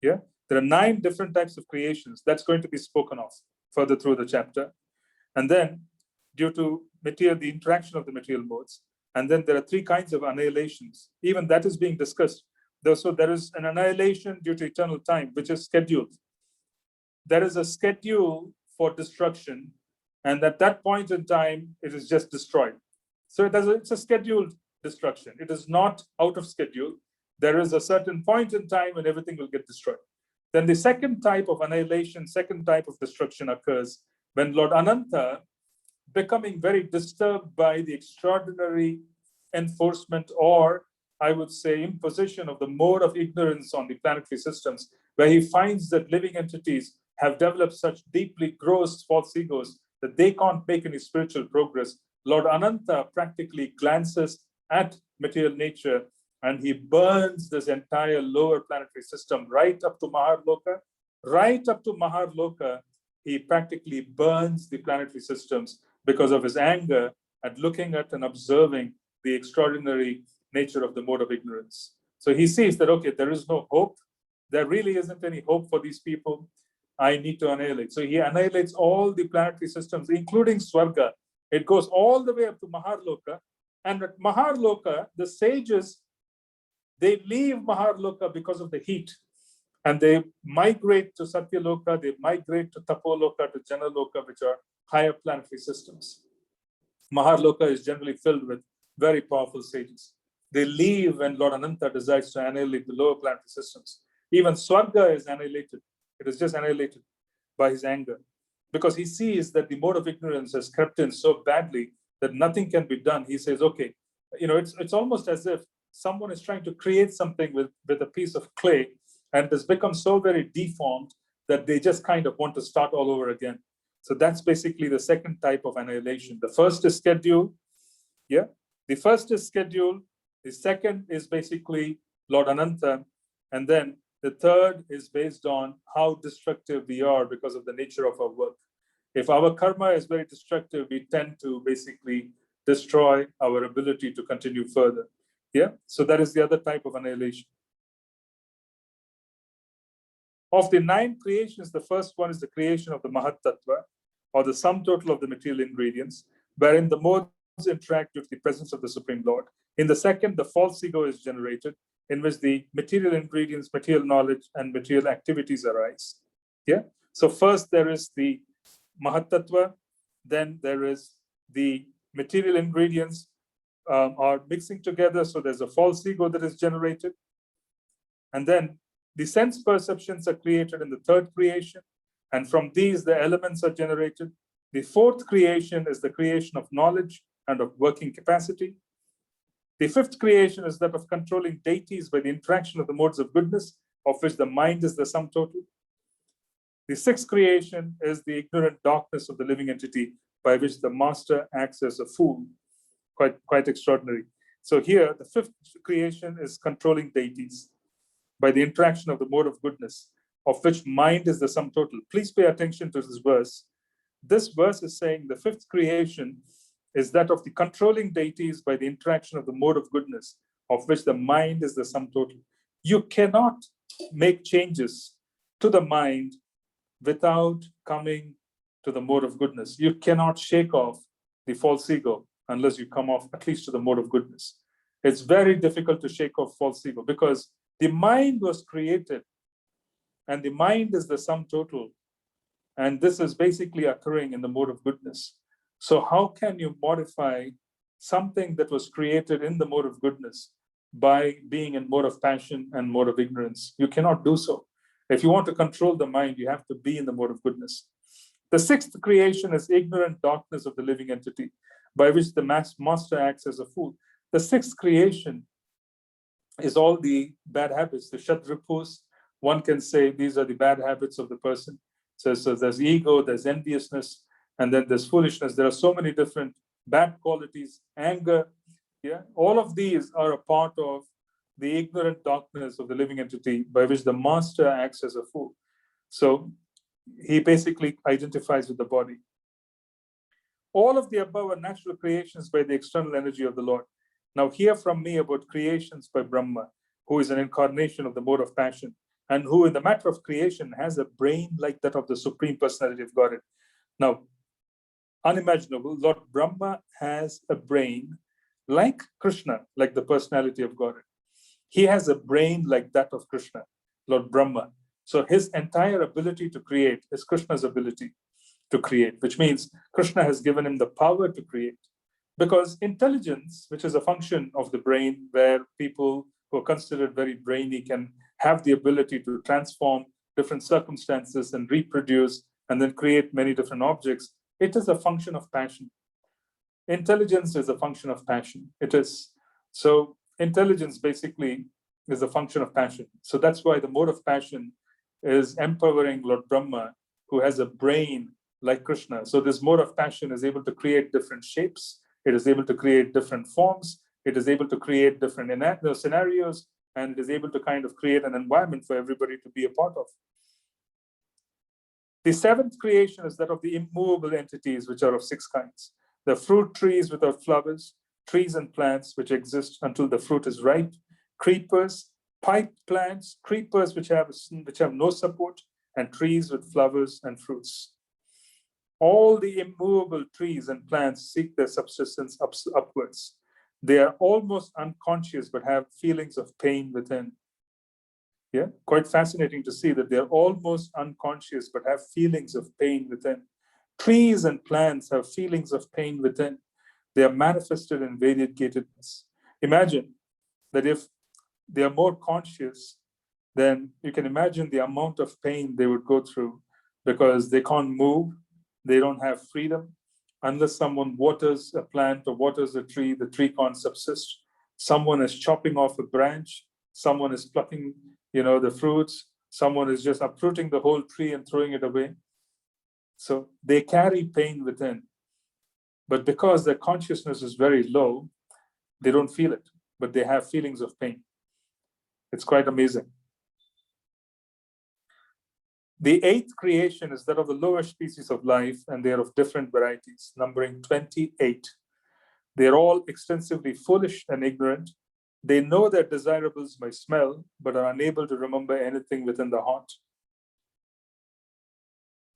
Yeah, there are 9 different types of creations. That's going to be spoken of further through the chapter. And then, due to material, the interaction of the material modes, and then there are 3 kinds of annihilations. Even that is being discussed. So there is an annihilation due to eternal time, which is scheduled. There is a schedule for destruction, and at that point in time, it is just destroyed. So it's a scheduled destruction. It is not out of schedule. There is a certain point in time when everything will get destroyed. Then the second type of annihilation, second type of destruction occurs when Lord Ananta, becoming very disturbed by the extraordinary enforcement, or I would say imposition of the mode of ignorance on the planetary systems, where he finds that living entities have developed such deeply gross false egos that they can't make any spiritual progress. Lord Ananta practically glances at material nature and he burns this entire lower planetary system right up to Maharloka. Right up to Maharloka, he practically burns the planetary systems because of his anger at looking at and observing the extraordinary nature of the mode of ignorance. So he sees that, okay, there is no hope. There really isn't any hope for these people. I need to annihilate. So he annihilates all the planetary systems, including Swarga. It goes all the way up to Maharloka. And at Maharloka, the sages, they leave Maharloka because of the heat. And they migrate to Satyaloka, they migrate to Tapoloka, to Janaloka, which are higher planetary systems. Maharloka is generally filled with very powerful sages. They leave when Lord Ananta decides to annihilate the lower planetary systems. Even Swarga is annihilated. It is just annihilated. by his anger, because he sees that the mode of ignorance has crept in so badly that nothing can be done. He says, okay, it's almost as if someone is trying to create something with a piece of clay, and it has become so very deformed that they just kind of want to start all over again. So that's basically the second type of annihilation. The first is schedule. Yeah. The first is schedule. The second is basically Lord Ananta. And then the third is based on how destructive we are because of the nature of our work. If our karma is very destructive, we tend to basically destroy our ability to continue further. Yeah. So that is the other type of annihilation. Of the 9 creations, the first one is the creation of the Mahat Tattva, or the sum total of the material ingredients, wherein the modes interact with the presence of the Supreme Lord. In the second, the false ego is generated, in which the material ingredients, material knowledge, and material activities arise. Yeah. So first there is the Mahat Tattva, then there is the material ingredients are mixing together, so there's a false ego that is generated. And then the sense perceptions are created in the third creation, and from these the elements are generated. The fourth creation is the creation of knowledge and of working capacity. The fifth creation is that of controlling deities by the interaction of the modes of goodness, of which the mind is the sum total. The sixth creation is the ignorant darkness of the living entity, by which the master acts as a fool. Quite extraordinary. So here, the fifth creation is controlling deities by the interaction of the mode of goodness, of which mind is the sum total. Please pay attention to this verse. This verse is saying the fifth creation is that of the controlling deities by the interaction of the mode of goodness, of which the mind is the sum total. You cannot make changes to the mind without coming to the mode of goodness. You cannot shake off the false ego unless you come off at least to the mode of goodness. It's very difficult to shake off false ego because the mind was created and the mind is the sum total. And this is basically occurring in the mode of goodness. So how can you modify something that was created in the mode of goodness by being in mode of passion and mode of ignorance? You cannot do so. If you want to control the mind, you have to be in the mode of goodness. The sixth creation is ignorant darkness of the living entity, by which the master acts as a fool. The sixth creation is all the bad habits, the shatripus. One can say these are the bad habits of the person. So there's ego, there's enviousness, and then there's foolishness. There are so many different bad qualities, anger. Yeah, all of these are a part of the ignorant darkness of the living entity by which the master acts as a fool. So he basically identifies with the body. All of the above are natural creations by the external energy of the Lord. Now hear from me about creations by Brahma, who is an incarnation of the mode of passion, and who in the matter of creation has a brain like that of the Supreme Personality of Godhead. Now, unimaginable, Lord Brahma has a brain like Krishna, like the personality of Godhead. He has a brain like that of Krishna, Lord Brahma. So his entire ability to create is Krishna's ability to create, which means Krishna has given him the power to create. Because intelligence, which is a function of the brain, where people who are considered very brainy can have the ability to transform different circumstances and reproduce and then create many different objects, it is a function of passion. Intelligence is a function of passion. It is. So intelligence basically is a function of passion. So that's why the mode of passion is empowering Lord Brahma, who has a brain like Krishna. So this mode of passion is able to create different shapes. It is able to create different forms. It is able to create different scenarios, and it is able to kind of create an environment for everybody to be a part of. The seventh creation is that of the immovable entities, which are of 6 kinds. The fruit trees without flowers, trees and plants which exist until the fruit is ripe, creepers, pipe plants, creepers which have no support, and trees with flowers and fruits. All the immovable trees and plants seek their subsistence upwards. They are almost unconscious but have feelings of pain within. Yeah, quite fascinating to see that they're almost unconscious but have feelings of pain within. Trees and plants have feelings of pain within. They are manifested in variegatedness. Imagine that if they are more conscious, then you can imagine the amount of pain they would go through, because they can't move, they don't have freedom. Unless someone waters a plant or waters a tree, the tree can't subsist. Someone is chopping off a branch, someone is plucking, the fruits, someone is just uprooting the whole tree and throwing it away. So they carry pain within. But because their consciousness is very low, they don't feel it, but they have feelings of pain. It's quite amazing. The eighth creation is that of the lower species of life, and they are of different varieties, numbering 28. They're all extensively foolish and ignorant. They know their desirables by smell, but are unable to remember anything within the heart.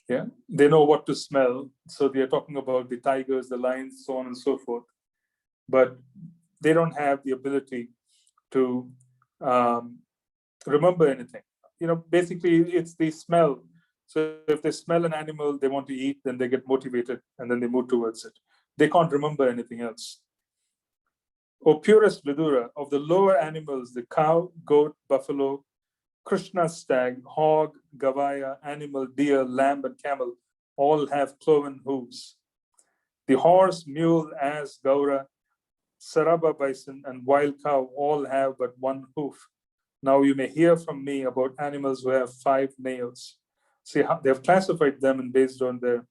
Yeah, they know what to smell. So they're talking about the tigers, the lions, so on and so forth. But they don't have the ability to remember anything. Basically it's the smell. So if they smell an animal they want to eat, then they get motivated and then they move towards it. They can't remember anything else. O purest Vidura, of the lower animals, the cow, goat, buffalo, Krishna stag, hog, gavaya, animal, deer, lamb, and camel all have cloven hooves. The horse, mule, ass, gaura, saraba bison, and wild cow all have but one hoof. Now you may hear from me about animals who have 5 nails. See how they have classified them and based on the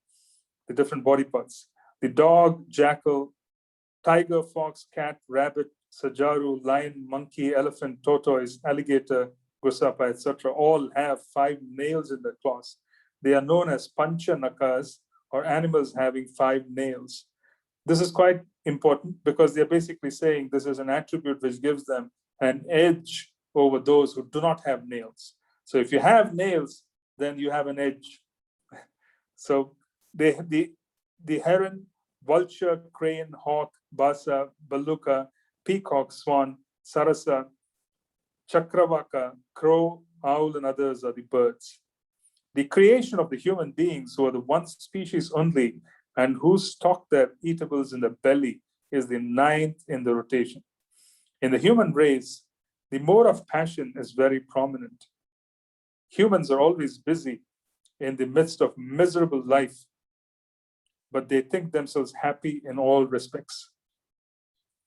different body parts. The dog, jackal, tiger, fox, cat, rabbit, sajaru, lion, monkey, elephant, tortoise, alligator, gusapa, etc. all have 5 nails in their claws. They are known as pancha nakas, or animals having 5 nails. This is quite important because they're basically saying this is an attribute which gives them an edge over those who do not have nails. So if you have nails, then you have an edge. So the heron, vulture, crane, hawk, basa, baluka, peacock, swan, sarasa, chakravaka, crow, owl, and others are the birds. The creation of the human beings, who are the one species only and who stock their eatables in the belly, is the 9th in the rotation. In the human race, the mode of passion is very prominent. Humans are always busy in the midst of miserable life, but they think themselves happy in all respects.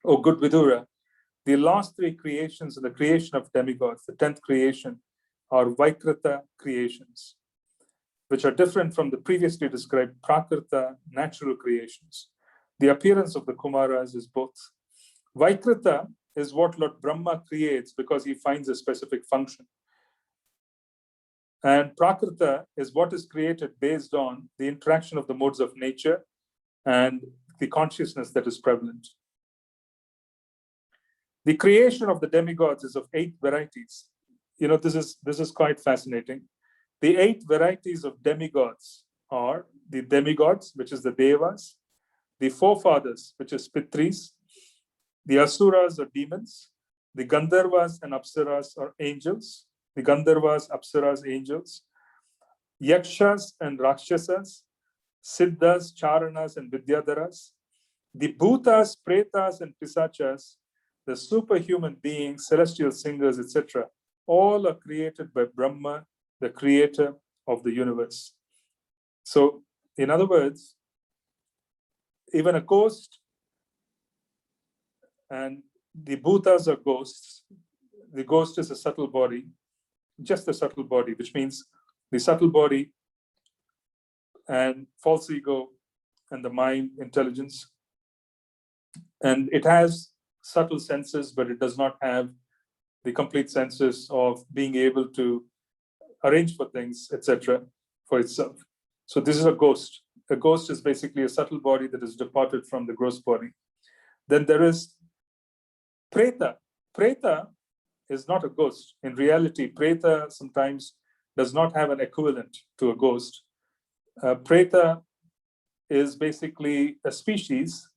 O good Vidura, the last 3 creations in the creation of demigods, the 10th creation, are Vaikrita creations, which are different from the previously described Prakrita, natural creations. The appearance of the Kumaras is both. Vaikrita is what Lord Brahma creates because he finds a specific function. And Prakrita is what is created based on the interaction of the modes of nature and the consciousness that is prevalent. The creation of the demigods is of 8 varieties. This is quite fascinating. The 8 varieties of demigods are the demigods, which is the Devas, the forefathers, which is Pitris, the Asuras or demons, the Gandharvas and Apsaras or angels, the Gandharvas, Apsaras, angels, Yakshas and Rakshasas, Siddhas, Charanas, and Vidyadharas, the Bhutas, Pretas, and Pisachas, the superhuman beings, celestial singers, etc. All are created by Brahma, the creator of the universe. So, in other words, even a ghost, and the Bhutas are ghosts. The ghost is a subtle body, just a subtle body, which means the subtle body and false ego and the mind, intelligence. And it has subtle senses, but it does not have the complete senses of being able to arrange for things, etc., for itself. So this is a ghost. A ghost is basically a subtle body that is departed from the gross body. Then there is Preta. Preta is not a ghost. In reality, Preta sometimes does not have an equivalent to a ghost. Preta is basically a species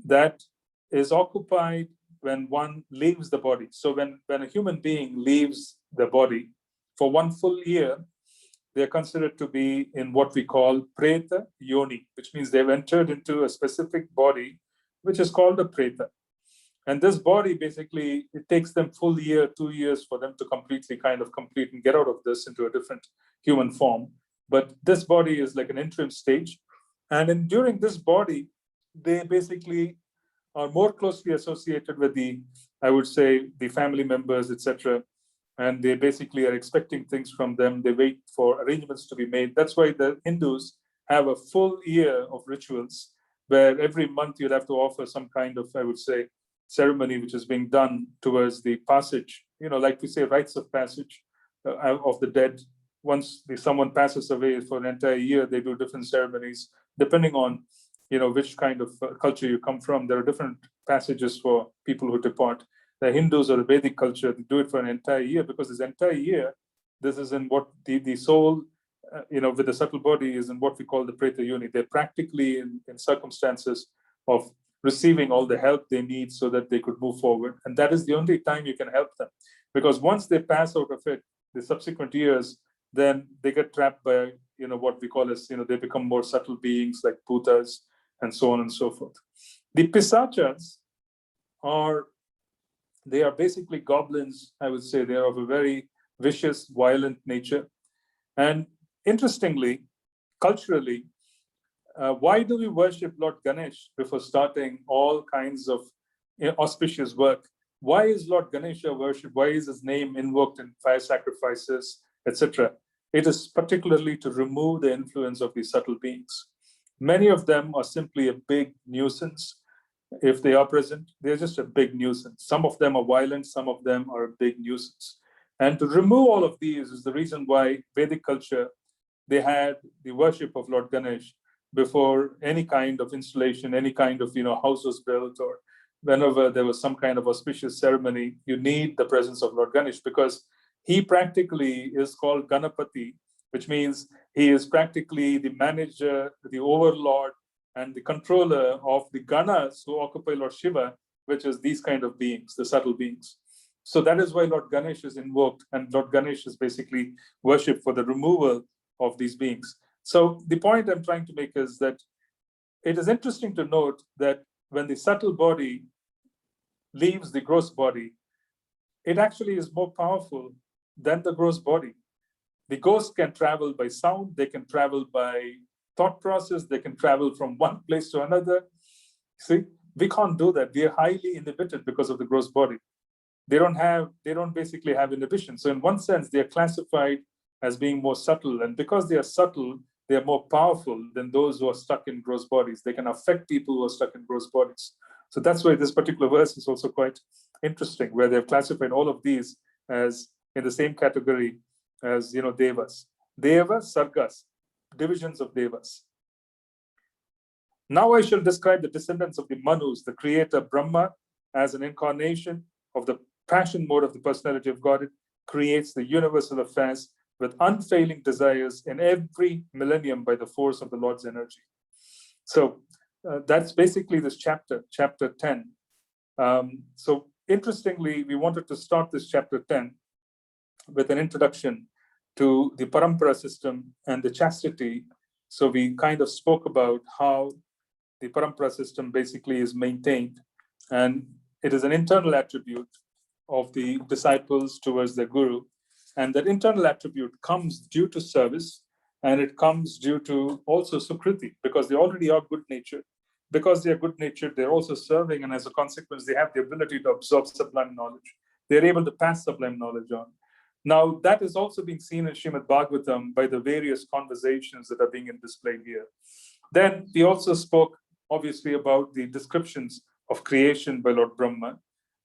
that is occupied when one leaves the body. So when a human being leaves the body for 1 full year, they're considered to be in what we call Preta Yoni, which means they've entered into a specific body, which is called a Preta. And this body, basically, it takes them full year, 2 years for them to completely complete and get out of this into a different human form. But this body is like an interim stage. And during this body, they basically are more closely associated with I would say, the family members, etc. And they basically are expecting things from them. They wait for arrangements to be made. That's why the Hindus have a full year of rituals where every month you'd have to offer some kind of, I would say, ceremony which is being done towards the passage, like we say, rites of passage of the dead. Once someone passes away for an entire year, they do different ceremonies depending on which kind of culture you come from. There are different passages for people who depart. The Hindus or the Vedic culture, they do it for an entire year, because this entire year, this is in what the soul, with the subtle body, is in what we call the Preta Yoni. They're practically in circumstances of receiving all the help they need so that they could move forward. And that is the only time you can help them. Because once they pass out of it, the subsequent years, then they get trapped by, what we call as, they become more subtle beings like Bhutas and so on and so forth. The Pisachas they are basically goblins, I would say. They are of a very vicious, violent nature. And interestingly, culturally, why do we worship Lord Ganesh before starting all kinds of auspicious work? Why is Lord Ganesha worshipped? Why is his name invoked in fire sacrifices, etc.? It is particularly to remove the influence of these subtle beings. Many of them are simply a big nuisance. If they are present, they're just a big nuisance. Some of them are violent, some of them are a big nuisance. And to remove all of these is the reason why Vedic culture, they had the worship of Lord Ganesh before any kind of installation, any kind of house was built, or whenever there was some kind of auspicious ceremony, you need the presence of Lord Ganesh, because he practically is called Ganapati, which means he is practically the manager, the overlord, and the controller of the Ganas who occupy Lord Shiva, which is these kind of beings, the subtle beings. So that is why Lord Ganesh is invoked, and Lord Ganesh is basically worshipped for the removal of these beings. So the point I'm trying to make is that it is interesting to note that when the subtle body leaves the gross body, it actually is more powerful than the gross body. The ghost can travel by sound, they can travel by thought process, they can travel from one place to another. See, we can't do that. We are highly inhibited because of the gross body. They don't basically have inhibition. So in one sense, they are classified as being more subtle. And because they are subtle, they are more powerful than those who are stuck in gross bodies. They can affect people who are stuck in gross bodies. So that's why this particular verse is also quite interesting, where they've classified all of these as in the same category as devas. Devas, sargas, divisions of devas. Now I shall describe the descendants of the Manus, the creator Brahma, as an incarnation of the passion mode of the personality of God. It creates the universal affairs with unfailing desires in every millennium by the force of the Lord's energy. So that's basically this chapter 10. So interestingly, we wanted to start this chapter 10 with an introduction to the Parampara system and the chastity. So we kind of spoke about how the Parampara system basically is maintained, and it is an internal attribute of the disciples towards their guru. And that internal attribute comes due to service, and it comes due to also Sukriti, because they already are good-natured. Because they are good-natured, they're also serving, and as a consequence, they have the ability to absorb sublime knowledge. They're able to pass sublime knowledge on. Now, that is also being seen in Srimad Bhagavatam by the various conversations that are being displayed here. Then we also spoke, obviously, about the descriptions of creation by Lord Brahma.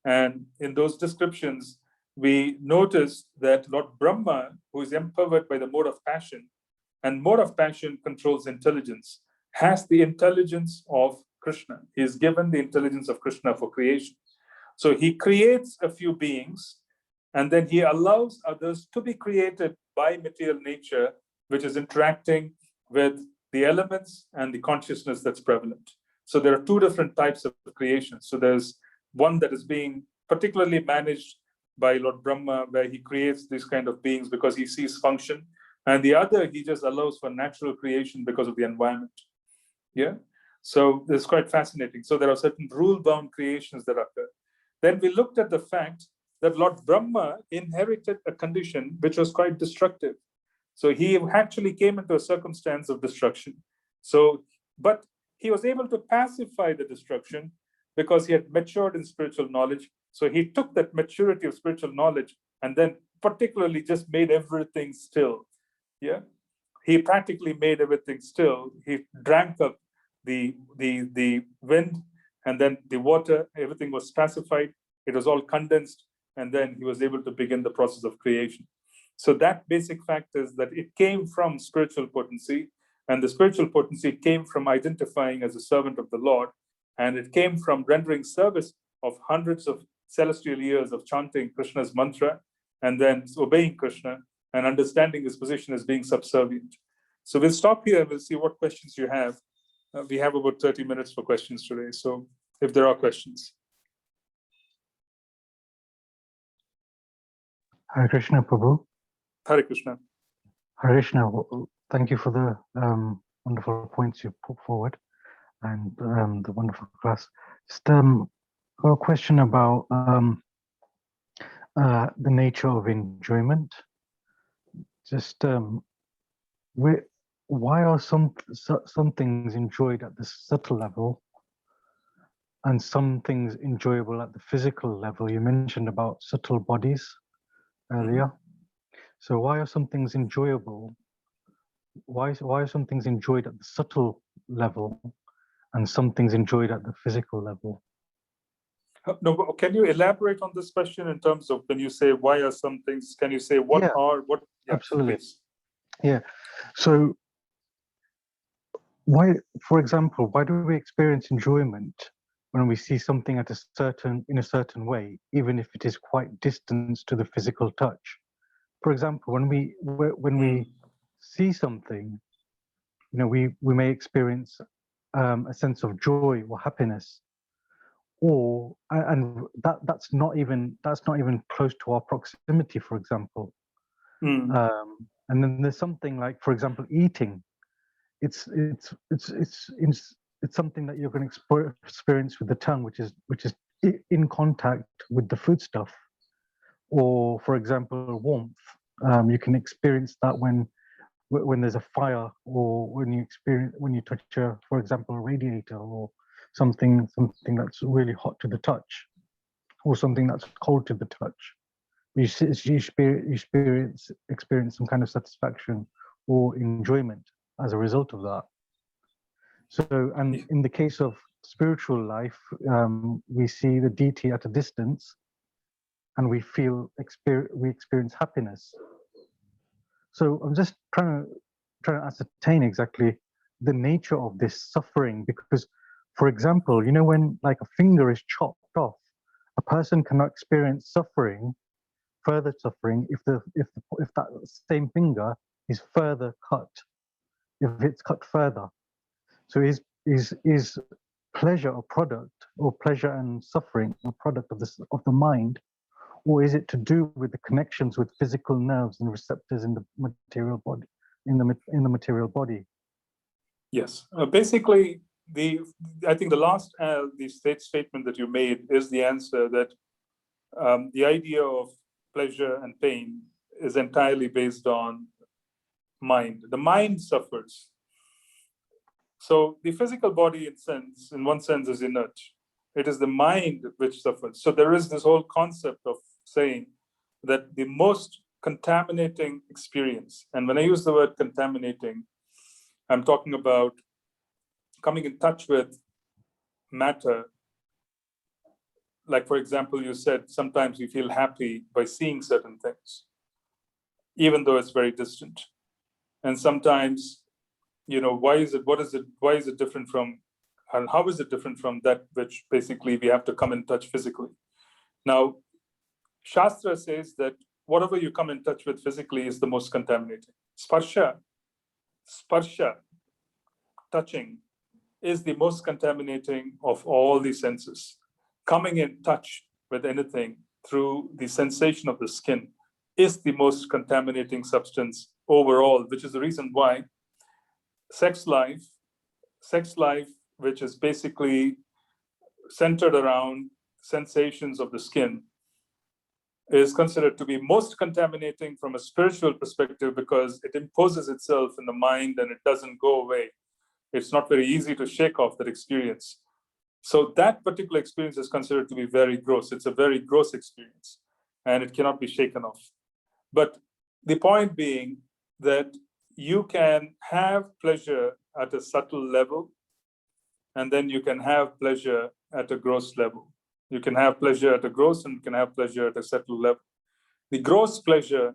And in those descriptions, we noticed that Lord Brahma, who is empowered by the mode of passion, and mode of passion controls intelligence, has the intelligence of Krishna. He is given the intelligence of Krishna for creation. So he creates a few beings, and then he allows others to be created by material nature, which is interacting with the elements and the consciousness that's prevalent. So there are two different types of creation. So there's one that is being particularly managed by Lord Brahma, where he creates these kind of beings because he sees function. And the other, he just allows for natural creation because of the environment. Yeah. So it's quite fascinating. So there are certain rule-bound creations that occur. Then we looked at the fact that Lord Brahma inherited a condition which was quite destructive. So he actually came into a circumstance of destruction. So, but he was able to pacify the destruction because he had matured in spiritual knowledge. So he took that maturity of spiritual knowledge and then particularly just made everything still. Yeah. He practically made everything still. He drank up the wind and then the water, everything was pacified. It was all condensed. And then he was able to begin the process of creation. So that basic fact is that it came from spiritual potency, and the spiritual potency came from identifying as a servant of the Lord, and it came from rendering service of hundreds of celestial years of chanting Krishna's mantra, and then obeying Krishna and understanding his position as being subservient. So we'll stop here and we'll see what questions you have. We have about 30 minutes for questions today. So if there are questions. Hare Krishna, Prabhu. Hare Krishna. Hare Krishna. Thank you for the wonderful points you put forward and the wonderful class. Just a question about the nature of enjoyment. Just why are some things enjoyed at the subtle level and some things enjoyable at the physical level? You mentioned about subtle bodies earlier. So why are some things enjoyable? Why are some things enjoyed at the subtle level and some things enjoyed at the physical level? No, can you elaborate on this question in terms of when you say why are some things? Can you say what are what? Yeah, absolutely. Please. Yeah. So why, for example, why do we experience enjoyment when we see something at in a certain way, even if it is quite distant to the physical touch? For example, when we see something, you know, we may experience a sense of joy or happiness, and that's not even close to our proximity, for example. And then there's something like, for example, eating. It's something that you're going to experience with the tongue, which is in contact with the foodstuff. Or, for example, warmth. You can experience that when there's a fire, or when you touch for example, a radiator, or something that's really hot to the touch, or something that's cold to the touch. You experience some kind of satisfaction or enjoyment as a result of that. So, and in the case of spiritual life, we see the deity at a distance, and we experience happiness. So I'm just trying to ascertain exactly the nature of this suffering, because, for example, you know, when like a finger is chopped off, a person cannot experience further suffering, if that same finger is further cut, if it's cut further. So is pleasure a product, or pleasure and suffering a product of the mind? Or is it to do with the connections with physical nerves and receptors in the material body, in the material body? Yes, basically, I think the last statement that you made is the answer, that the idea of pleasure and pain is entirely based on mind. The mind suffers. So the physical body, in one sense, is inert. It is the mind which suffers. So there is this whole concept of saying that the most contaminating experience, and when I use the word contaminating, I'm talking about coming in touch with matter. Like, for example, you said sometimes you feel happy by seeing certain things, even though it's very distant. And sometimes, you know, why is it different from, and how is it different from that which basically we have to come in touch physically? Now, Shastra says that whatever you come in touch with physically is the most contaminating. Sparsha, touching, is the most contaminating of all the senses. Coming in touch with anything through the sensation of the skin is the most contaminating substance overall, which is the reason why sex life, which is basically centered around sensations of the skin, is considered to be most contaminating from a spiritual perspective because it imposes itself in the mind and it doesn't go away. It's not very easy to shake off that experience. So that particular experience is considered to be very gross. It's a very gross experience and it cannot be shaken off. But the point being that you can have pleasure at a subtle level, and then you can have pleasure at a gross level. You can have pleasure at a gross and you can have pleasure at a subtle level. The gross pleasure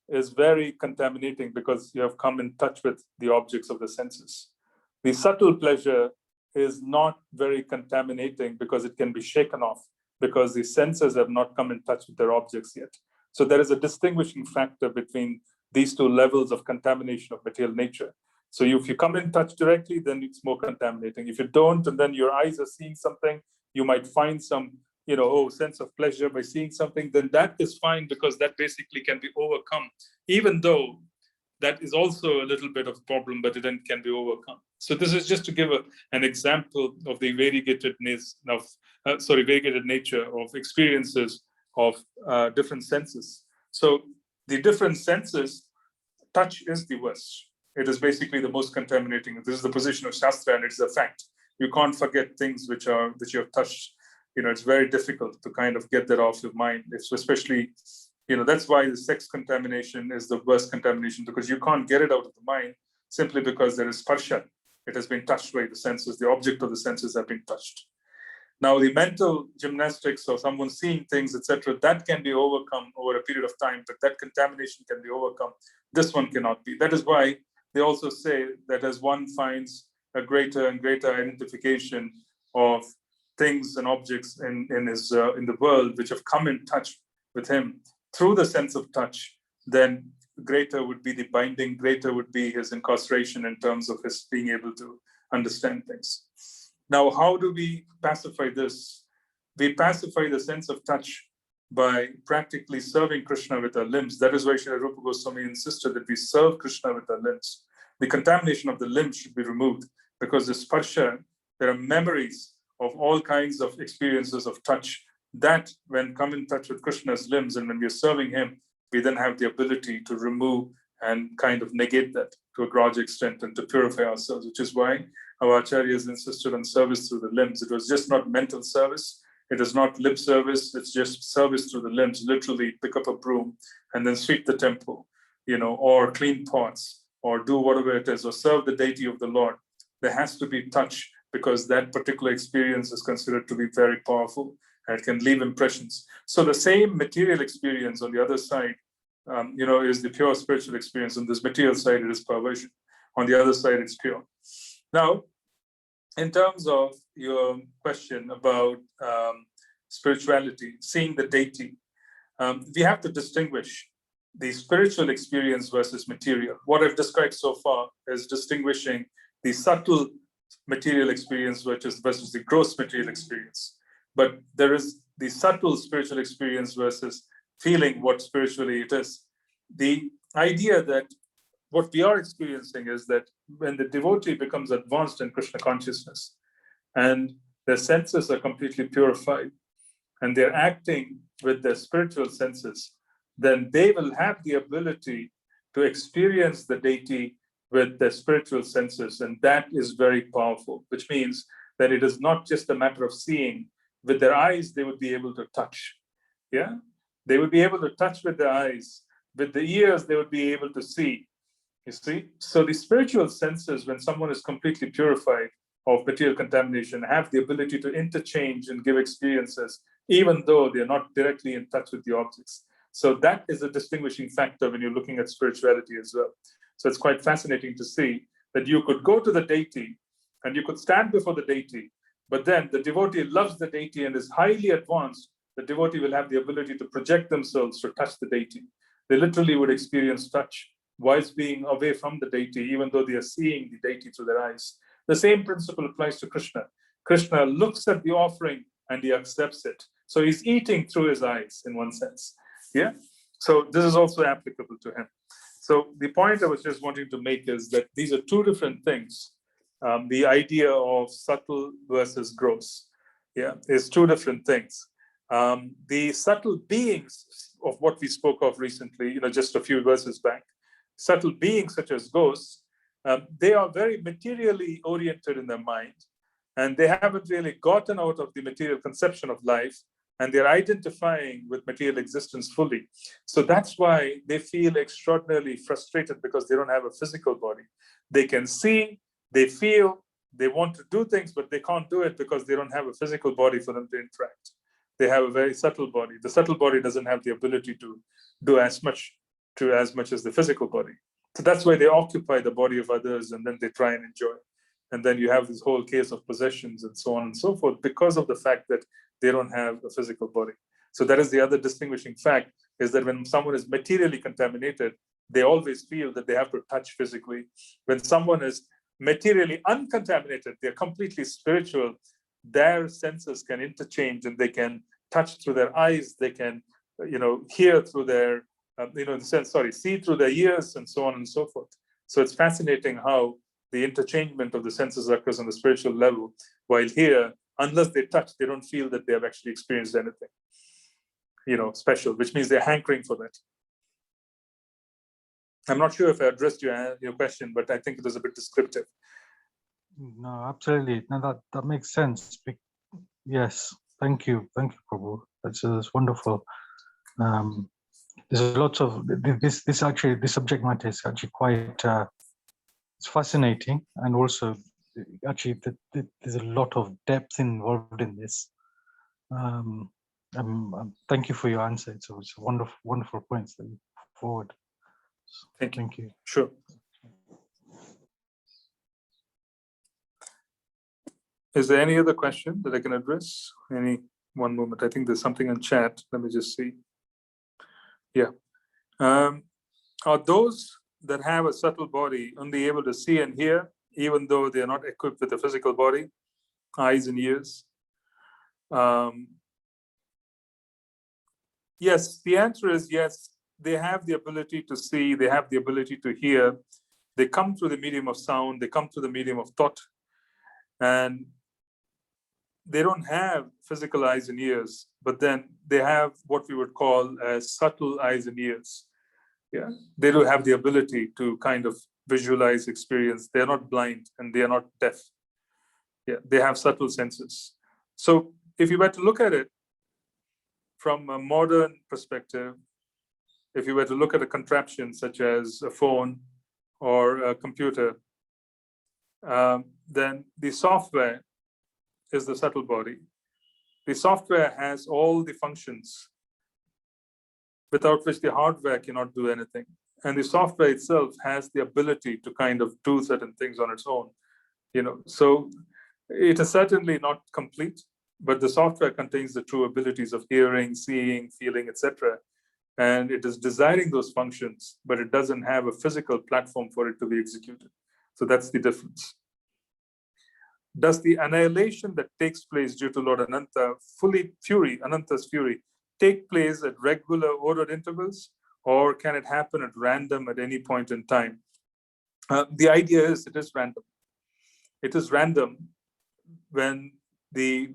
is very contaminating because you have come in touch with the objects of the senses. The subtle pleasure is not very contaminating because it can be shaken off because the senses have not come in touch with their objects yet. So there is a distinguishing factor between these two levels of contamination of material nature. So if you come in touch directly, then it's more contaminating. If you don't, and then your eyes are seeing something, you might find some, sense of pleasure by seeing something, then that is fine because that basically can be overcome, even though that is also a little bit of a problem, but it then can be overcome. So this is just to give an example of the variegated nature of experiences of different senses. So the different senses, touch is the worst. It is basically the most contaminating. This is the position of Shastra, and it's a fact. You can't forget things which you have touched. It's very difficult to kind of get that off your mind. It's especially, that's why the sex contamination is the worst contamination, because you can't get it out of the mind simply because there is sparsha. It has been touched by the senses. The object of the senses have been touched. Now, the mental gymnastics of someone seeing things, etc., that can be overcome over a period of time, but that contamination can be overcome. This one cannot be. That is why they also say that as one finds a greater and greater identification of things and objects in the world which have come in touch with him through the sense of touch, then greater would be the binding, greater would be his incarceration in terms of his being able to understand things. Now, how do we pacify this? We pacify the sense of touch by practically serving Krishna with our limbs. That is why Srila Rupa Goswami insisted that we serve Krishna with our limbs. The contamination of the limbs should be removed because the sparsha, there are memories of all kinds of experiences of touch that when come in touch with Krishna's limbs and when we are serving him, we then have the ability to remove and kind of negate that to a large extent and to purify ourselves, which is why our acharyas insisted on service through the limbs. It was just not mental service. It is not lip service. It's just service through the limbs, literally pick up a broom and then sweep the temple, or clean pots or do whatever it is, or serve the deity of the Lord. There has to be touch because that particular experience is considered to be very powerful and it can leave impressions. So the same material experience on the other side, is the pure spiritual experience. On this material side, it is perversion. On the other side, it's pure. Now, in terms of your question about spirituality, seeing the deity, we have to distinguish the spiritual experience versus material. What I've described so far is distinguishing the subtle material experience versus the gross material experience. But there is the subtle spiritual experience versus feeling what spiritually it is. The idea that what we are experiencing is that when the devotee becomes advanced in Krishna consciousness and their senses are completely purified and they're acting with their spiritual senses, then they will have the ability to experience the deity with their spiritual senses. And that is very powerful, which means that it is not just a matter of seeing. With their eyes, they would be able to touch. Yeah, they would be able to touch with their eyes. With the ears, they would be able to see. You see? So the spiritual senses, when someone is completely purified of material contamination, have the ability to interchange and give experiences, even though they're not directly in touch with the objects. So that is a distinguishing factor when you're looking at spirituality as well. So it's quite fascinating to see that you could go to the deity and you could stand before the deity, but then the devotee loves the deity and is highly advanced. The devotee will have the ability to project themselves to touch the deity. They literally would experience touch whilst being away from the deity, even though they are seeing the deity through their eyes. The same principle applies to Krishna. Krishna looks at the offering and he accepts it. So he's eating through his eyes in one sense. Yeah. So this is also applicable to him. So the point I was just wanting to make is that these are two different things. The idea of subtle versus gross, is two different things. The subtle beings of what we spoke of recently, just a few verses back, subtle beings such as ghosts, they are very materially oriented in their mind, and they haven't really gotten out of the material conception of life, and they're identifying with material existence fully. So that's why they feel extraordinarily frustrated, because they don't have a physical body. They can see, they feel, they want to do things, but they can't do it because they don't have a physical body for them to interact. They have a very subtle body. The subtle body doesn't have the ability to do as much as the physical body. So that's why they occupy the body of others, and then they try and enjoy. And then you have this whole case of possessions and so on and so forth, because of the fact that they don't have a physical body. So that is the other distinguishing fact, is that when someone is materially contaminated, they always feel that they have to touch physically. When someone is materially uncontaminated, they're completely spiritual, their senses can interchange, and they can touch through their eyes, they can hear through their see through their ears, and so on and so forth. So it's fascinating how the interchangement of the senses occurs on the spiritual level, while here, unless they touch, they don't feel that they have actually experienced anything special, which means they're hankering for that. I'm not sure if I addressed your question, but I think it was a bit descriptive. No, absolutely. No, that makes sense. Yes, thank you, Prabhu. That's wonderful. There's lots of this subject matter is actually quite it's fascinating, and also actually there's a lot of depth involved in this. Thank you for your answer. It's a wonderful points that you put forward. Thank you. Sure. Is there any other question that I can address? One moment. I think there's something in chat. Let me just see. Yeah. Are those that have a subtle body only able to see and hear, even though they are not equipped with a physical body, eyes and ears? Yes, the answer is yes. They have the ability to see, they have the ability to hear. They come through the medium of sound, they come through the medium of thought, and they don't have physical eyes and ears, but then they have what we would call as subtle eyes and ears. Yeah, they do have the ability to kind of visualize experience. They're not blind and they are not deaf. Yeah, they have subtle senses. So if you were to look at it from a modern perspective, if you were to look at a contraption such as a phone or a computer, then the software is the subtle body. The software has all the functions without which the hardware cannot do anything. And the software itself has the ability to kind of do certain things on its own. So it is certainly not complete, but the software contains the true abilities of hearing, seeing, feeling, etc. And it is desiring those functions, but it doesn't have a physical platform for it to be executed. So that's the difference. Does the annihilation that takes place due to Lord Ananta's fury, take place at regular ordered intervals, or can it happen at random at any point in time? The idea is it is random. It is random when the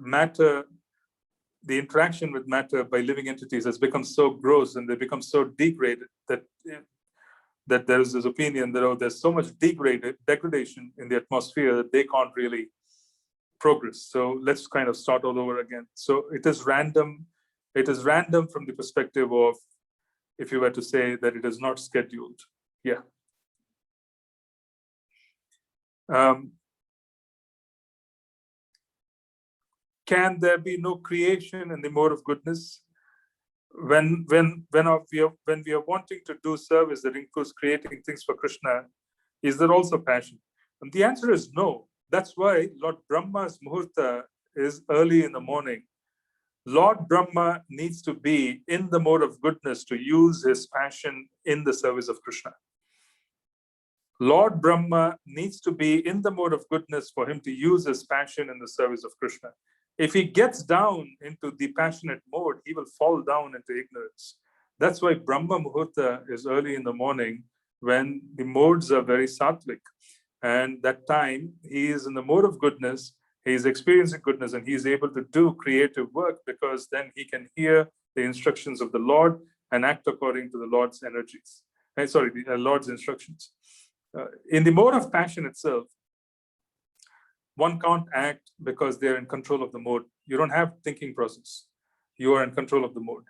interaction with matter by living entities has become so gross and they become so degraded that there is this opinion that there's so much degradation in the atmosphere that they can't really progress. So let's kind of start all over again. So it is random. It is random from the perspective of, if you were to say that it is not scheduled. Yeah. Can there be no creation in the mode of goodness? When we are wanting to do service that includes creating things for Krishna, is there also passion? And the answer is no. That's why Lord Brahma's Muhurta is early in the morning. Lord Brahma needs to be in the mode of goodness to use his passion in the service of Krishna. Lord Brahma needs to be in the mode of goodness for him to use his passion in the service of Krishna. If he gets down into the passionate mode, he will fall down into ignorance. That's why Brahma Muhurta is early in the morning, when the modes are very sattvic. And that time, he is in the mode of goodness. He's experiencing goodness, and he's able to do creative work because then he can hear the instructions of the Lord and act according to the Lord's energies. The Lord's instructions. In the mode of passion itself, one can't act because they're in control of the mode. You don't have thinking process. You are in control of the mode.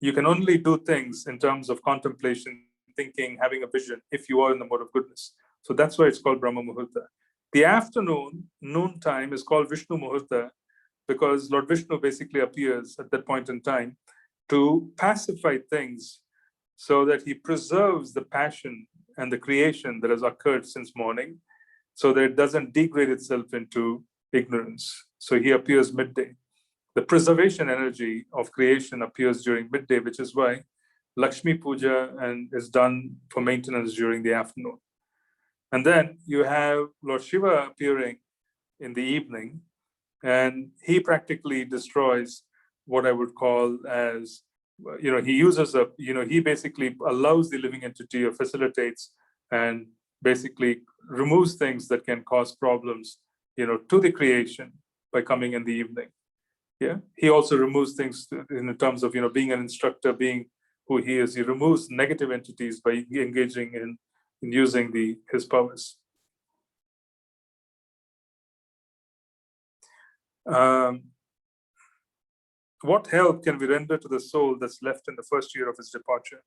You can only do things in terms of contemplation, thinking, having a vision, if you are in the mode of goodness. So that's why it's called Brahma Muhurta. The afternoon, noon time, is called Vishnu Muhurta because Lord Vishnu basically appears at that point in time to pacify things so that he preserves the passion and the creation that has occurred since morning so that it doesn't degrade itself into ignorance. So he appears midday. The preservation energy of creation appears during midday, which is why Lakshmi Puja is done for maintenance during the afternoon. And then you have Lord Shiva appearing in the evening, and he practically destroys what I would call as, he uses he basically allows the living entity or facilitates and basically removes things that can cause problems, to the creation by coming in the evening. Yeah, he also removes things in terms of being an instructor, being who he is. He removes negative entities by engaging in using his powers. What help can we render to the soul that's left in the first year of his departure?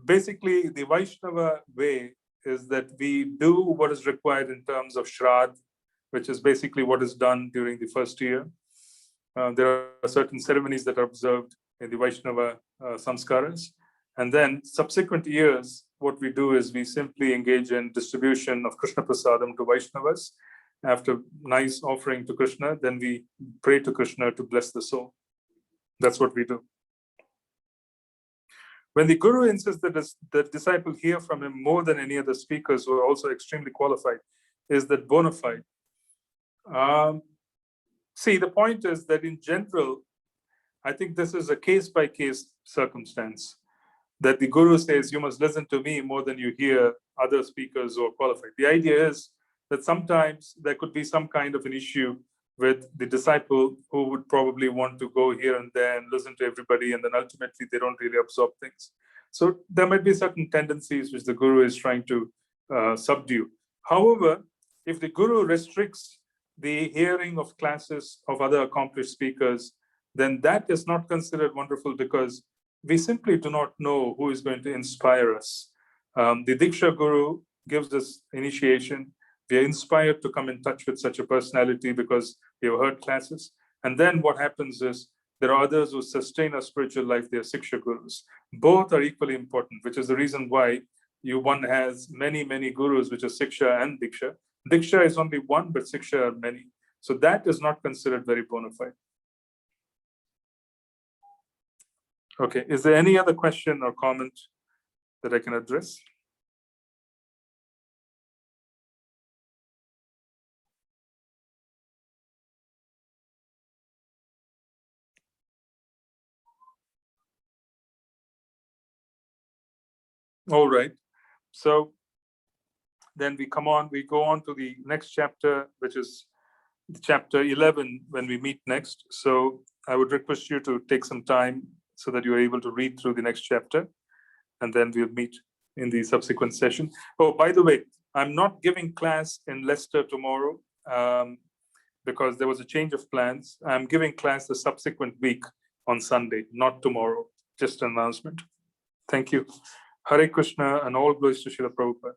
Basically, the Vaishnava way is that we do what is required in terms of Shraddh, which is basically what is done during the first year. There are certain ceremonies that are observed in the Vaishnava samskaras. And then subsequent years, what we do is we simply engage in distribution of Krishna Prasadam to Vaishnavas. After nice offering to Krishna, then we pray to Krishna to bless the soul. That's what we do. When the Guru insists that the disciple hear from him more than any other speakers who are also extremely qualified, is that bona fide? See, the point is that in general, I think this is a case-by-case circumstance, that the Guru says, you must listen to me more than you hear other speakers who are qualified. The idea is that sometimes there could be some kind of an issue with the disciple who would probably want to go here and there and listen to everybody, and then ultimately they don't really absorb things. So there might be certain tendencies which the Guru is trying to subdue. However, if the Guru restricts the hearing of classes of other accomplished speakers, then that is not considered wonderful because we simply do not know who is going to inspire us. The Diksha Guru gives us initiation. We are inspired to come in touch with such a personality because we have heard classes. And then what happens is there are others who sustain our spiritual life. They are Siksha Gurus. Both are equally important, which is the reason why one has many, many gurus, which are Siksha and Diksha. Diksha is only one, but Siksha are many. So that is not considered very bona fide. Okay, is there any other question or comment that I can address? All right. So then we go on to the next chapter, which is chapter 11 when we meet next. So I would request you to take some time so that you're able to read through the next chapter, and then we'll meet in the subsequent session. Oh, by the way, I'm not giving class in Leicester tomorrow because there was a change of plans. I'm giving class the subsequent week on Sunday, not tomorrow. Just an announcement. Thank you. Hare Krishna and all glories to Srila Prabhupada.